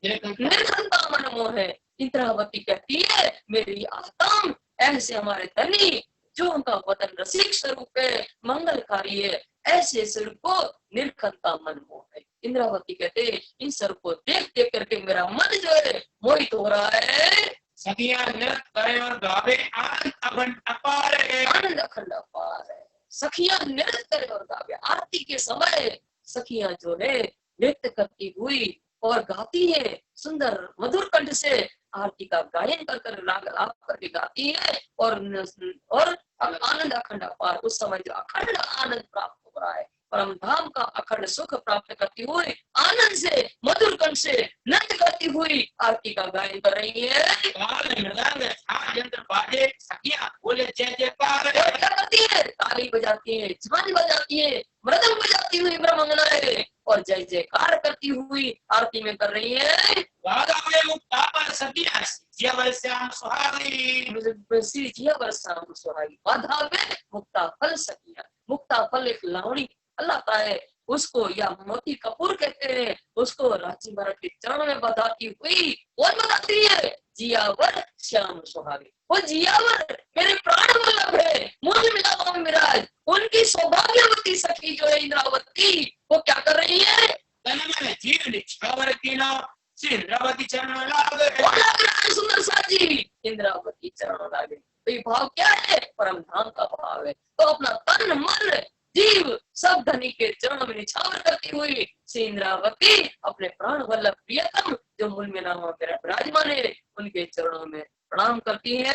निर्घंता मनमोह है। इंद्रावती कहती है मेरी आत्म ऐसे हमारे धनी जो उनका वतन रसिक स्वरूप है, मंगलकारी है, ऐसे स्वरूप को निरखता मन मोह है। इंद्रावती कहते इन स्वरूप को देख देख करके मेरा मन जो है मोहित हो रहा है। सखियां नृत्य करे और गावे, आनंद अखंड अपार है। आनंद अखंड अपार है। सखियां नृत्य करे और गावे, आरती के समय सखियां जो है नृत्य करती हुई और गाती है, सुंदर मधुर कंठ से आरती का गायन कर कर राग लाप करके गाती है और आनंद अखंड अपार। उस समय जो अखंड आनंद प्राप्त हो रहा है, परम धाम का अखंड सुख प्राप्त करती हुई आनंद से मधुर कंठ से नृत्य करती हुई आरती का गायन कर रही है। यंत्र बाजे, सखियां बोले जय जयकार। और क्या करती है? ताली बजाती है, झांझ बजाती है, मृदंग बजाती हुई ब्रह्मंगनाएं और जय जयकार करती हुई आरती में कर रही है। सखियां श्याम सुहागी, श्री जिया श्याम सुहागी। बाधा में मुक्ता फल सखियां, मुक्ता फल एक लावणी फल आता है, उसको या मोती कपूर कहते हैं, उसको राजी महाराज के चरण में बधाती हुई कौन बताती है? जियावर श्याम सुहागी। वो जियावर मेरे प्राण वल्लभ है, मूल मिलावा में विराज, उनकी सौभाग्यवती सखी जो है इंद्रावती, वो क्या कर रही है? इंद्रावती चरण लागे, सुंदर साजी इंद्रावती चरण लागे। तो ये भाव क्या है? परम धाम का भाव है। तो अपना तन मन जीव सब धनी के चरणों में निछावर करती हुई श्री इंद्रावती अपने प्राण वल्लभ प्रियतम जो मूल में नाम विराजमान है, उनके चरणों में प्रणाम करती है।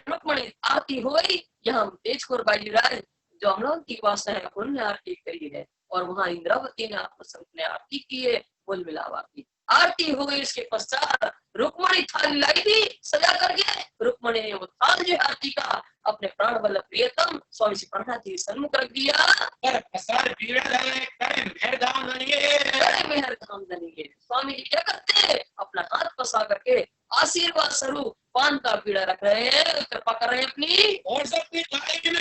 रुक्मणी आरती हुई, यहाँ तेजपुर बाजीराज जो अमरावती की वासा है उन्होंने आरती करी है और वहाँ इंद्रावती ने आत्मसंत ने आरती की है, कुल मिलावा की आरती हो गई। इसके पश्चात रुक्मणी थाली लाई थी सजा करके, रुक्मणी ने वो थाल जो आरती का अपने प्राण वल्लभ प्रियतम स्वामी श्री प्रहलाद जी सन्मुख रख दिया। स्वामी जी क्या करते हैं? अपना हाथ पसा करके आशीर्वाद स्वरूप पान का पीड़ा रख रहे हैं, कृपा कर रहे हैं अपनी। और सबकी थाली में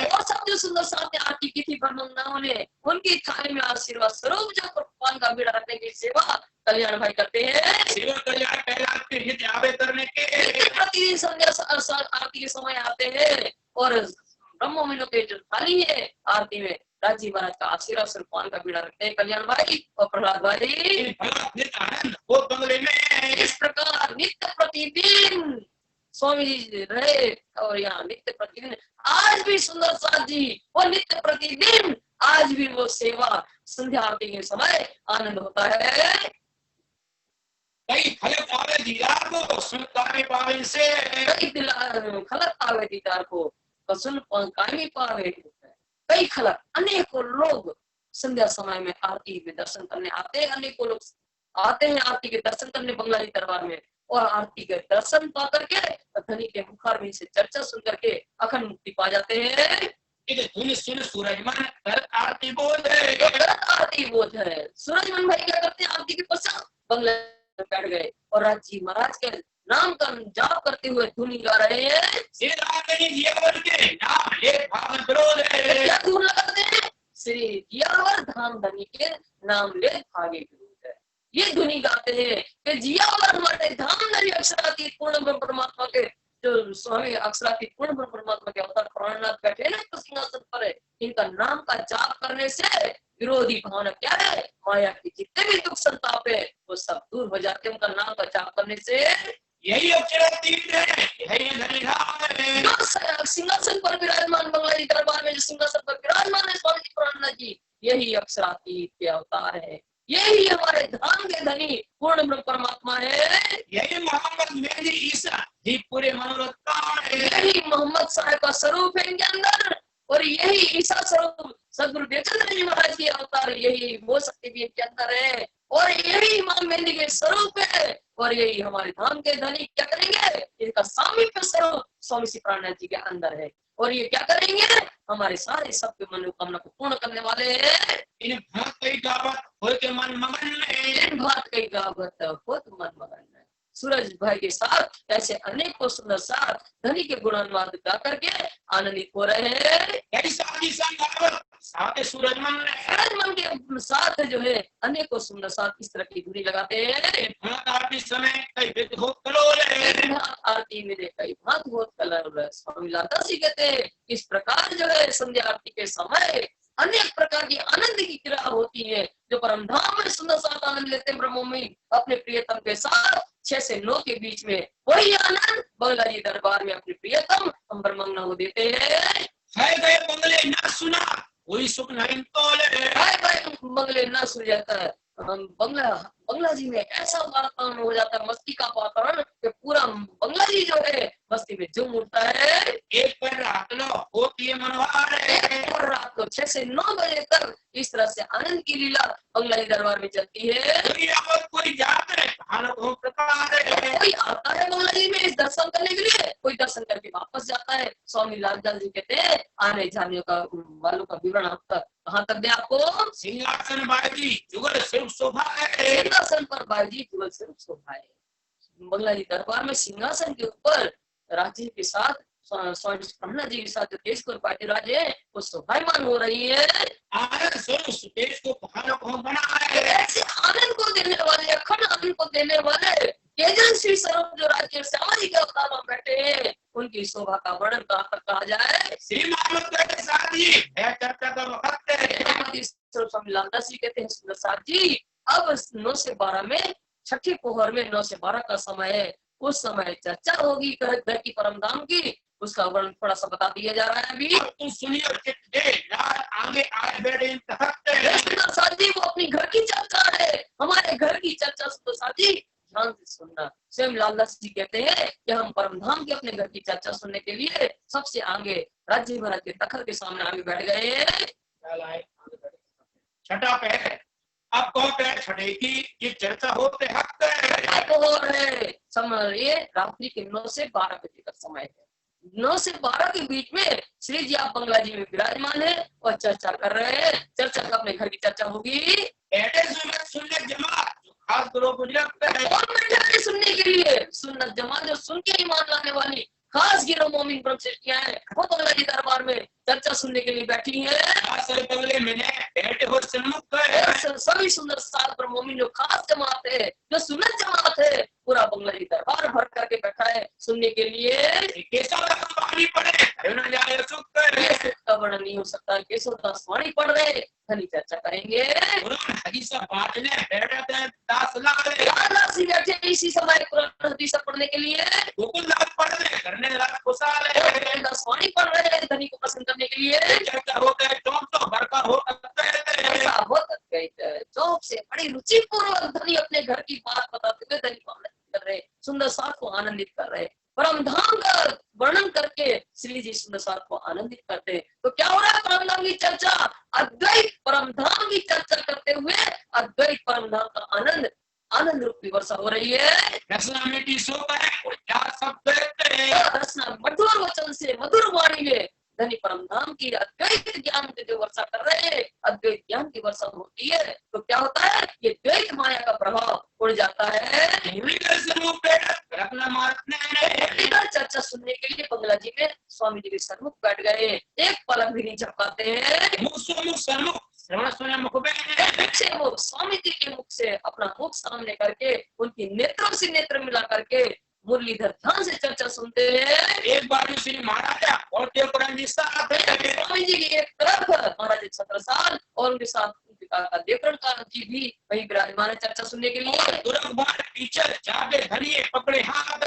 और सब जो सुंदर सामने आरती की थी ब्रह्मंगाओं ने, उनकी थाली में आशीर्वाद स्वरूप जो पान का पीड़ा रखने की सेवा कल्याण भाई करते हैं। सेवा कल्याण नित्य आवे करने के प्रतिदिन संध्या आरती के समय आते हैं और ब्रह्मोमिनों के जो थाली है आरती में राजी महाराज का आशीर्वाद स्वरूप पान का पीड़ा रखते हैं कल्याण भाई और प्रहलाद भाई। आनंद वो बंगले में इस प्रकार नित्य प्रतिदिन स्वामी जी रहे और यहाँ नित्य प्रतिदिन आज भी सुंदर साथ जी वो नित्य प्रतिदिन आज भी वो सेवा संध्या आरती के समय आनंद होता है। कई खलक आवे दीदार को सुन कामी पावे से, कई खलक आवे दीदार को सुन कामी पावे। कई खलक अनेकों लोग संध्या समय में आरती में दर्शन करने आते हैं, अनेकों लोग आते हैं आरती के दर्शन करने बंगला जी दरबार में और आरती के दर्शन पा करके धनी के मुखार में से चर्चा सुन करके अखंड मुक्ति पा जाते हैं। सूरजमन कर आरती बोध है, आरती बोध है। सूरजमन भाई क्या करते हैं? आरती के पश्चात बंगला में बैठ गए और राजी महाराज के नाम का जाप करते हुए धुनी गा रहे हैं। क्या धुन लगाते हैं? श्री जियावर धाम धनी के नाम ले भागे विरोध है, ये धुनी गाते हैं कि जियावर हमारे धाम धनी अक्षरातीत पूर्ण परमात्मा के जो स्वामी अक्षरातीत पूर्ण परमात्मा के अवतार प्राणनाथ बैठे ना तो सिंहासन पर है, इनका नाम का जाप करने से विरोधी भावना क्या है? माया की जितने भी दुख संताप है वो सब दूर हो जाते हैं उनका नाम का जाप करने से। यही अक्षरातीत है, यही धनिधाम है। सिंहासन पर विराजमान बंगला जी दरबार में जो सिंहासन पर विराजमान है स्वामी जी प्राणनाथ जी, यही अक्षरातीत के अवतार है, यही हमारे धाम के धनी पूर्ण ब्रह्म परमात्मा है। यही मोहम्मद मेहदी ईसा जी पूरे मनोरथ है, यही मोहम्मद साहब का स्वरूप है इनके अंदर और यही ईसा स्वरूप सदगुरु देवचंद्र जी महाराज के अवतार, यही वो शक्ति भी इनके अंदर है और यही इमाम मेहदी के स्वरूप है और यही हमारे धाम के धनी क्या करेंगे? इनका सामीप्य स्वरूप स्वामी श्री प्राणनाथ जी के अंदर है और ये क्या करेंगे? हमारे सारे सबके मनोकामना को पूर्ण करने वाले हैं। इन भात कई गावत होय के मन मगन में, इन भात कई गावत होय के मन मगन में। सूरज भाई के साथ ऐसे अनेकों सुंदर साथ धनी के गुणानुवाद गा करके आनंदित हो रहे हैं। साथ सूरजमल ने सूरजमल के साथ जो है अनेकों सुंदर साथ इस तरह की धुनी लगाते हैं। आरती समय कई विध हो कलोल आरती में कई भांत बहुत कलर। स्वामी लालदास जी कहते हैं इस प्रकार जो है संध्या आरती के समय अनेक प्रकार की आनंद की क्रिया होती है। जो परम धाम में सुंदर साथ आनंद लेते हैं ब्रह्म में अपने प्रियतम के साथ 6 से 9 के बीच में, वही आनंद बंगला जी दरबार में अपने प्रियतम अम्बरमंगना को देते हैं। है गए बंगले ना सुना कोई सुख नहीं तोले, बंगले न सुन जाता है। बंगला जी में ऐसा वातावरण हो जाता है, मस्ती का वातावरण कि पूरा बंगला जी जो है मस्ती में झूम उठता है। एक पर रात लो होती है मनोहार और रात को 6 से 9 बजे तक इस तरह से आनंद की लीला बंगला जी दरबार में चलती है। कोई जाता है कोई आता है बंगला जी में इस दर्शन करने के लिए, कोई दर्शन करके वापस जाता है। स्वामी लालदास जी कहते हैं आने जाने का वालों का विवरण आपका कहाँ तक दे आपको। सिंहासन बाजी जुगल सिर्फ शोभा है, सिंहासन पर बाजी जुगल सिर्फ शोभा है। बंगला जी दरबार में सिंहासन के ऊपर राज्य के साथ स्वामी प्रहलाद जी के साथ जो देश को पार्टी राज है वो शोभायमान हो रही है। आनंद स्वरूप देश को बनाए ऐसे आनंद को देने वाले, अखंड आनंद को देने वाले तेजस्वी स्वरूप जो राज्य श्यामा जी के अवतार में बैठे हैं उनकी शोभा का वर्णन कहाँ तक कहा जाए। श्री महामत के साथ ही चर्चा का वक्त है। स्वामी लालदास जी कहते हैं सुंदर साथ जी अब 9 से 12 में छठी पोहर में 9 से 12 का समय है, उस समय चर्चा होगी घर की परम धाम की, उसका वर्णन थोड़ा सा बता दिया जा रहा है। अभी तुम सुनिए आगे आए बैठे साथ जी वो अपनी घर की चर्चा है, हमारे घर की चर्चा सुंदर साथ जी ध्यान से सुनना। स्वयं लालदास जी कहते हैं कि हम परम धाम के अपने घर की चर्चा सुनने के लिए सबसे आगे राज्य महाराज के तखत के सामने आगे बैठ गए। छठा पैर अब कौन पैर छठे की ये चर्चा होते हक है। समय रात्रि के 9 से 12 बजे का समय है। 9 से 12 के बीच में श्री जी आप बंगला जी में विराजमान है और चर्चा कर रहे हैं। चर्चा का अपने घर की चर्चा होगी। सुन्नत जमात खास ग्रुप सुनने के लिए सुन्नत जमात जो सुन के ईमान लाने वाली खास गिरोह मोमिन ब्रह्मशिष्टियां हैं वो बंगला जी दरबार में चर्चा सुनने के लिए बैठी है। बंगले में बैठे हो सन्मुख सभी सुंदर सात पर मोमिन जो खास जमात है, जो सुन्नत जमात है, पूरा बंगला जी दरबार भर करके बैठा है सुनने के लिए। वाणी पढ़े सुख का वर्णन नहीं हो सकता। केशवदास वाणी पढ़ रहे धनी चर्चा करेंगे। दास जी बैठे इसी समय कुरान हदीस पढ़ने के लिए। दास वाणी पढ़ रहे धनी को प्रसन्न करने के लिए। चर्चा हो गए तो बड़का हो चौक से बड़ी रुचि पूर्वक धनी अपने घर की बात बताते हुए धनी को आनंदित कर रहे, सुंदर साथ को आनंदित कर रहे, परम धाम का वर्णन करके श्री जी सुंदर साथ को आनंदित करते। तो क्या हो रहा है? परम धाम की चर्चा, अद्वैत परम धाम की चर्चा करते हुए अद्वैत परम धाम का आनंद आनंद रूपी वर्षा हो रही है। रसना मीठी शोभा है क्या सब रसना मधुर वचन से मधुर वाणी में धनी परम धाम की अद्वैत ज्ञान के जो वर्षा कर रहे हैं, अद्वैत ज्ञान की वर्षा होती है तो क्या होता है? ये द्वैत माया का प्रभाव उड़ जाता है। चर्चा सुनने के लिए बंगला जी में स्वामी जी के सन्मुख बैठ गए, एक पलक भी नहीं झपकाते हैं। वो स्वामी जी के मुख से अपना मुख सामने करके उनकी नेत्रों से नेत्र मिला करके मुरलीधर ध्यान से चर्चा सुनते हैं। एक बार श्री महाराजा और स्वामी जी की एक तरफ महाराज छत्रसाल और उनके साथ देवकरण जी भी वही विराजमान है चर्चा सुनने के लिए। पीछे जाके धनिये पकड़े हाथ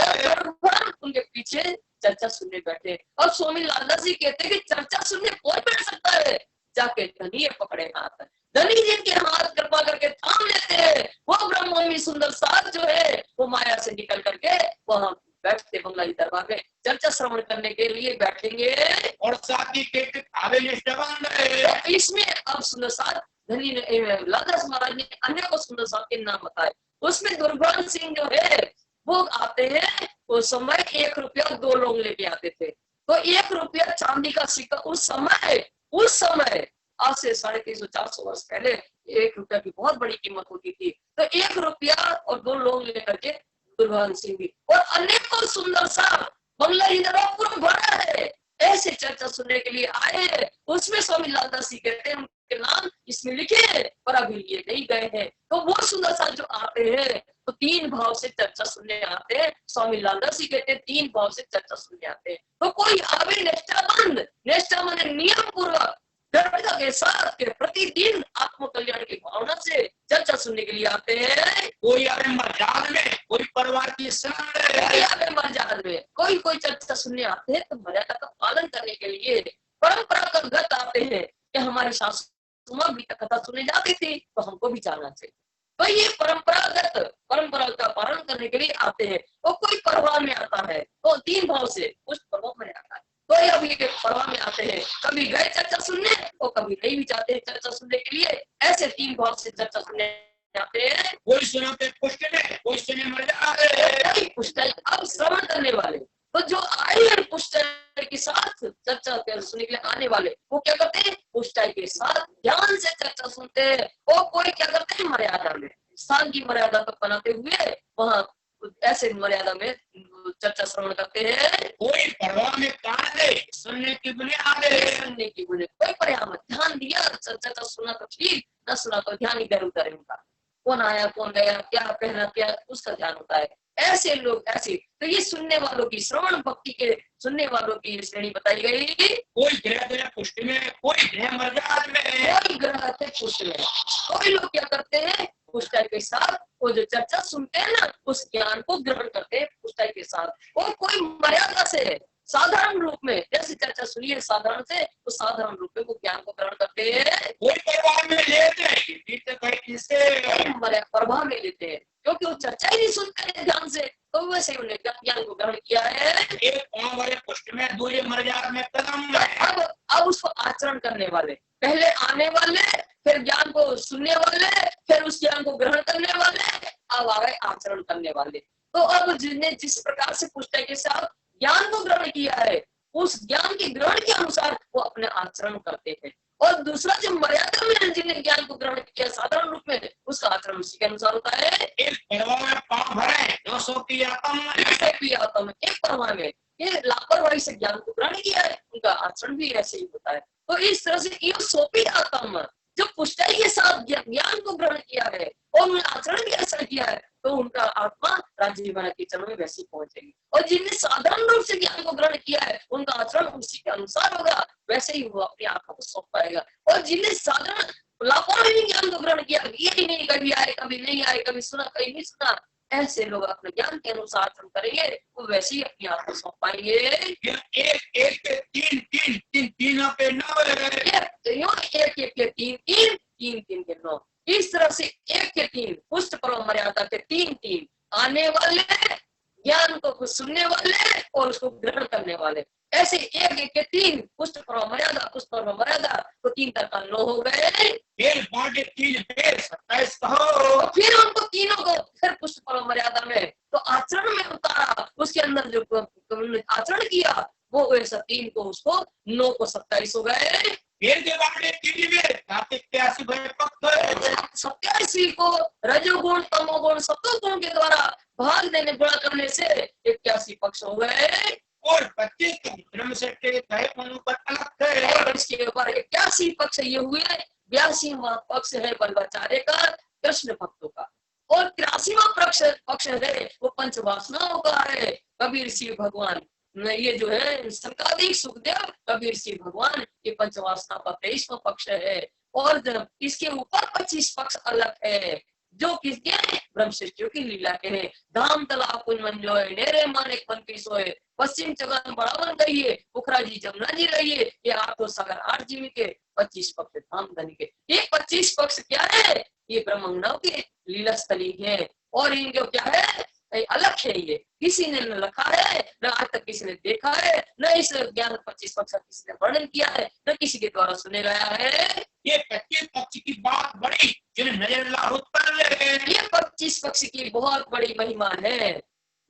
उनके पीछे चर्चा सुनने बैठे। और स्वामी लालदास जी कहते हैं कि चर्चा सुनने कौन बैठ सकता है? जाके धनिये पकड़े हाथ, धनी जी के हाथ कृपा करके थाम लेते हैं। वो ब्रह्मोमी सुंदर साथ जो है वो माया से निकल करके वहां बैठते बंगला जी दरबार में चर्चा श्रवण करने के लिए बैठेंगे। और साथ ही इसमें अब सुंदर साथ धनी ने लालदास महाराज ने अन्य को सुंदर साथ के नाम बताए। उसमें दुर्भान सिंह जो है वो आते हैं, उस समय 1 रुपया 2 लोग लेके आते थे। तो 1 रुपया चांदी का सिक्का उस समय आज से 350-400 वर्ष पहले 1 रुपया की बहुत बड़ी कीमत होती थी। तो 1 रुपया और 2 लोग लेकर के दुर्भान सिंह भी और अनेकों सुंदर सा बंगला जी दरबार पूरा भरा है। ऐसे चर्चा सुनने के लिए आए। उसमें स्वामी लालदास जी कहते हैं उनके नाम इसमें लिखे पर अभी लिए नहीं गए हैं। तो वो सुंदर साथ जो आते हैं तो 3 भाव से चर्चा सुनने आते हैं। स्वामी लालदास जी कहते हैं 3 भाव से चर्चा सुनने आते हैं। तो कोई आवे निष्ठाबंद, निष्ठा माने नियम पूर्वक दृढ़ता के साथ के प्रतिदिन आत्म कल्याण की भावना से चर्चा सुनने के लिए आते हैं। कोई आवे मर्याद में, कोई परिवार की शरण कोई आवे मर्यादा में, कोई चर्चा सुनने आते हैं तो मर्यादा का पालन करने के लिए परंपरागत आते हैं कि हमारे शास्त्रों में भी कथा सुनी जाती थी तो हमको भी जाना चाहिए। तो ये परंपरा का पालन करने के लिए आते हैं। और कोई प्रभाव में आता है तो 3 भाव से उस प्रभाव में आता है। तो ये अभी प्रभाव में आते हैं, कभी गए चर्चा सुनने और कभी नहीं भी जाते हैं चर्चा सुनने के लिए। ऐसे 3 भाव से चर्चा सुनने जाते हैं। कोई सुनाते पुष्ट में, कोई सुने मर्यादा पुष्ट अब श्रवण करने वाले तो जो आए हैं पुष्ट के साथ चर्चा सुनने के लिए आने वाले वो क्या करते हैं, पुष्ट के साथ ध्यान से चर्चा सुनते हैं। और कोई क्या करते हैं, मर्यादा में स्थान की मर्यादा को बनाते हुए वहां ऐसे मर्यादा में चर्चा श्रवण करते हैं। कोई परवाह में कान दे, सुनने की बुनियाद है, सुनने की बुनियाद कोई पर्याय मत, ध्यान दिया चर्चा सुना तो ठीक, न सुना तो ध्यान इधर उधर उनका, कौन आया कौन गया, क्या कहना क्या उसका ध्यान होता है। ऐसे लोग ऐसे तो ये सुनने वालों की, श्रवण भक्ति के सुनने वालों की श्रेणी बताई गई। कोई ग्रह पुष्ट में, कोई ग्रह मर्याद में, कोई ग्रह थे पुष्ट में। कोई लोग क्या करते हैं, पुष्टाई के साथ वो जो चर्चा सुनते हैं ना उस ज्ञान को ग्रहण करते हैं पुष्टाई के साथ। और कोई मर्यादा से साधारण रूप में जैसे चर्चा सुनिए साधारण से तो साधारण रूप में वो ज्ञान को ग्रहण करते हैं। कोई प्रभाव में लेते हैं, प्रभाव में लेते हैं क्योंकि वो चर्चा ही नहीं सुनते हैं ध्यान से, तो वैसे उन्हें ज्ञान को ग्रहण किया है। एक पांव वाले पुष्ट में, दूसरे मर्यादा में कदम में। अब उसको आचरण करने वाले, पहले आने वाले, फिर ज्ञान को सुनने वाले, फिर उस ज्ञान को ग्रहण करने वाले, अब आ गए आचरण करने वाले। तो अब जिसने जिस प्रकार से पुष्टि के साथ ज्ञान को ग्रहण किया है उस ज्ञान के ग्रहण के अनुसार वो अपने आचरण करते हैं। और दूसरा जो मर्यादा में जिन्हें ज्ञान को ग्रहण किया साधारण रूप में उसका आचरण उसी के अनुसार होता है। एक परवाह में पांव भरे, 200 की आत्म एक परवाह में ये लापरवाही से ज्ञान को ग्रहण किया है उनका आचरण भी ऐसे ही होता है। तो इस तरह से ये सोपी आत्म जो पुष्टाई के साथ ज्ञान को ग्रहण किया है और उन्होंने आचरण भी ऐसा किया है तो उनका आत्मा राज्य जीवन के चरण में वैसे ही पहुंचेगी। और जिनने साधारण रूप से ज्ञान को ग्रहण किया है उनका आचरण उसी के अनुसार होगा, वैसे ही वो अपनी आत्मा को सौंप पाएगा। और जिनने साधारण लापरवाही ज्ञान को ग्रहण किया, ये ही नहीं कभी आए कभी नहीं आए, कभी सुना कभी नहीं सुना, ऐसे लोग अपने ज्ञान के अनुसार आचरण करेंगे वो वैसे ही अपनी आत्मा सौंप पाएंगे। एक पे तीन पे 9 के 9 इस तरह से 1 के 3 पुष्ट परम मर्यादा के 3 आने वाले, ज्ञान को सुनने वाले और उसको ग्रहण करने वाले। ऐसे 1 के 3 पुष्ट परम मर्यादा, पुष्ट परम मर्यादा तो 3 तक 9 हो गए। फिर 27 कहो, फिर उनको तीनों को फिर पुष्ट परम मर्यादा में तो आचरण में उतारा, उसके अंदर जो आचरण किया वो ऐसा 3 को उसको 9 को 27 हो गए। फिर के बाटे 3 में 87 को रजोगुण तमोगुण सत्वगुण के द्वारा भाग देने गुणा करने से 81 पक्ष हो गए। और 25 ब्रह्म से पर अलग थे। और इसके ऊपर 81 पक्ष ये हुए। 82वां पक्ष है बल्लभाचार्य का, कृष्ण भक्तों का। और 83वां पक्ष है वो पंचवासनाओं का है, कबीर सिंह भगवान। ये जो है संकादिक सुखदेव कबीर सिंह भगवान ये पंचवासना का 23वां पक्ष है। और इसके ऊपर 25 पक्ष अलग है जो किसके ब्रह्म सृष्टियों की लीला के हैं। धाम तालाब कुंज मंजोए, नेरे माने मन की सोए, पश्चिम चगन बढ़ावन कहिए, पुखरा जी जमुना जी रहिए, ये 8 सागर 8 जीवी के 25 पक्ष धाम धनी के। ये 25 पक्ष क्या है, ये ब्रह्मांडों के लीला स्थली है। और इनके क्या है अलग है, ये किसी ने न लिखा है न आज तक किसी ने देखा है, न इस ज्ञान 25 पक्ष किसी ने वर्णन किया है, न किसी के द्वारा सुने गया है। ये 25 पक्ष की बात बड़ी जिन्हें नजर लाहुत कर ले, ये 25 पक्ष की बहुत बड़ी महिमा है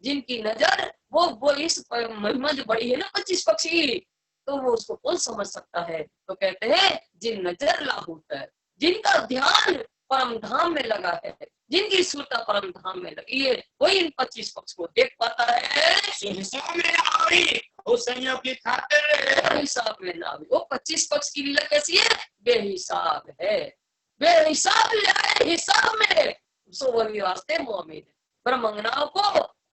जिनकी नजर वो इस महिमा जो बड़ी है ना 25 पक्ष की, तो वो उसको कौन समझ सकता है। तो कहते हैं जिन नजर लाहुत है, जिनका ध्यान परम धाम में लगा है, जिनकी सुरता परम धाम में लगी है, वही इन 25 पक्ष को देख पाता है। उस संयोग की खातिर बेहिसाब में ना हो। वो 25 पक्ष की लीला कैसी है? बेहिसाब है। बेहिसाब लाए हिसाब में सो वही वास्ते मोमिन है। ब्रह्मंगनाओं को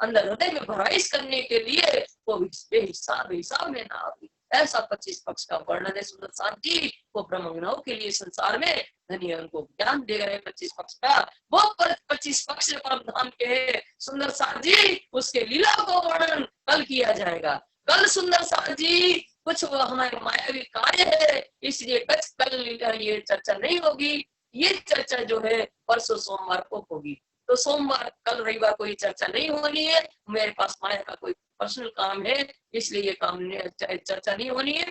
अंदर हृदय में भराइश करने के लिए वो बेहिसाब हिसाब में ना आवे। ऐसा 25 पक्ष का वर्णन है सुंदर साथ जी। वो ब्रह्मंगनाओं के लिए संसार में धनी उनको ज्ञान दे रहे 25 पक्ष का। वो 25 पक्ष परम धाम के है सुंदर साथ जी। उसके लीला को वर्णन कल किया जाएगा। कल सुंदर साथ जी कुछ वो हमारे मायावी कार्य है, इसलिए कल ये चर्चा नहीं होगी। ये चर्चा जो है परसों सोमवार को होगी। तो सोमवार कल रविवार कोई चर्चा नहीं होनी है। मेरे पास माया का कोई पर्सनल काम है, इसलिए ये काम चर्चा नहीं होनी है।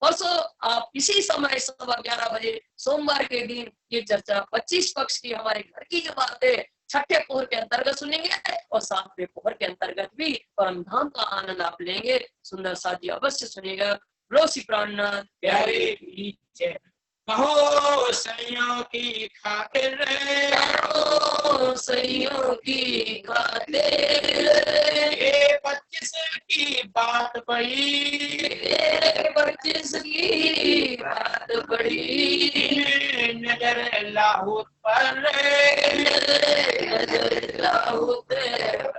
परसों आप इसी समय 11:15 बजे सोमवार के दिन ये चर्चा 25 पक्ष की हमारे घर की जो बात है छठे पोहर के अंतर्गत सुनेंगे और 7वें पोहर के अंतर्गत भी परम धाम का आनंद आप लेंगे। सुंदर साथ जी अवश्य सुनिएगा। रोसी प्राणनाथ प्यारे की जय। कहो सैयों की खातिर सैयों की खातिर ये 25 की बात पड़ी 25 की बात बड़ी नजर लाहौत पर नजर लाहौत पर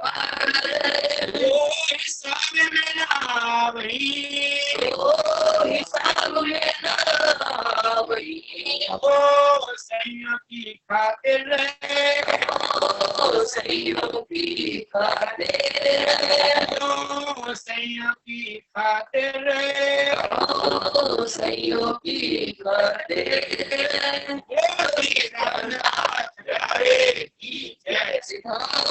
वो हिसाब में ना वही हिसाब में ना वही ओ सैयों की खातिर सैयों की खातिर सैयों की खातिर सैयों की खातिर प्यारे की जय। सिद्धांत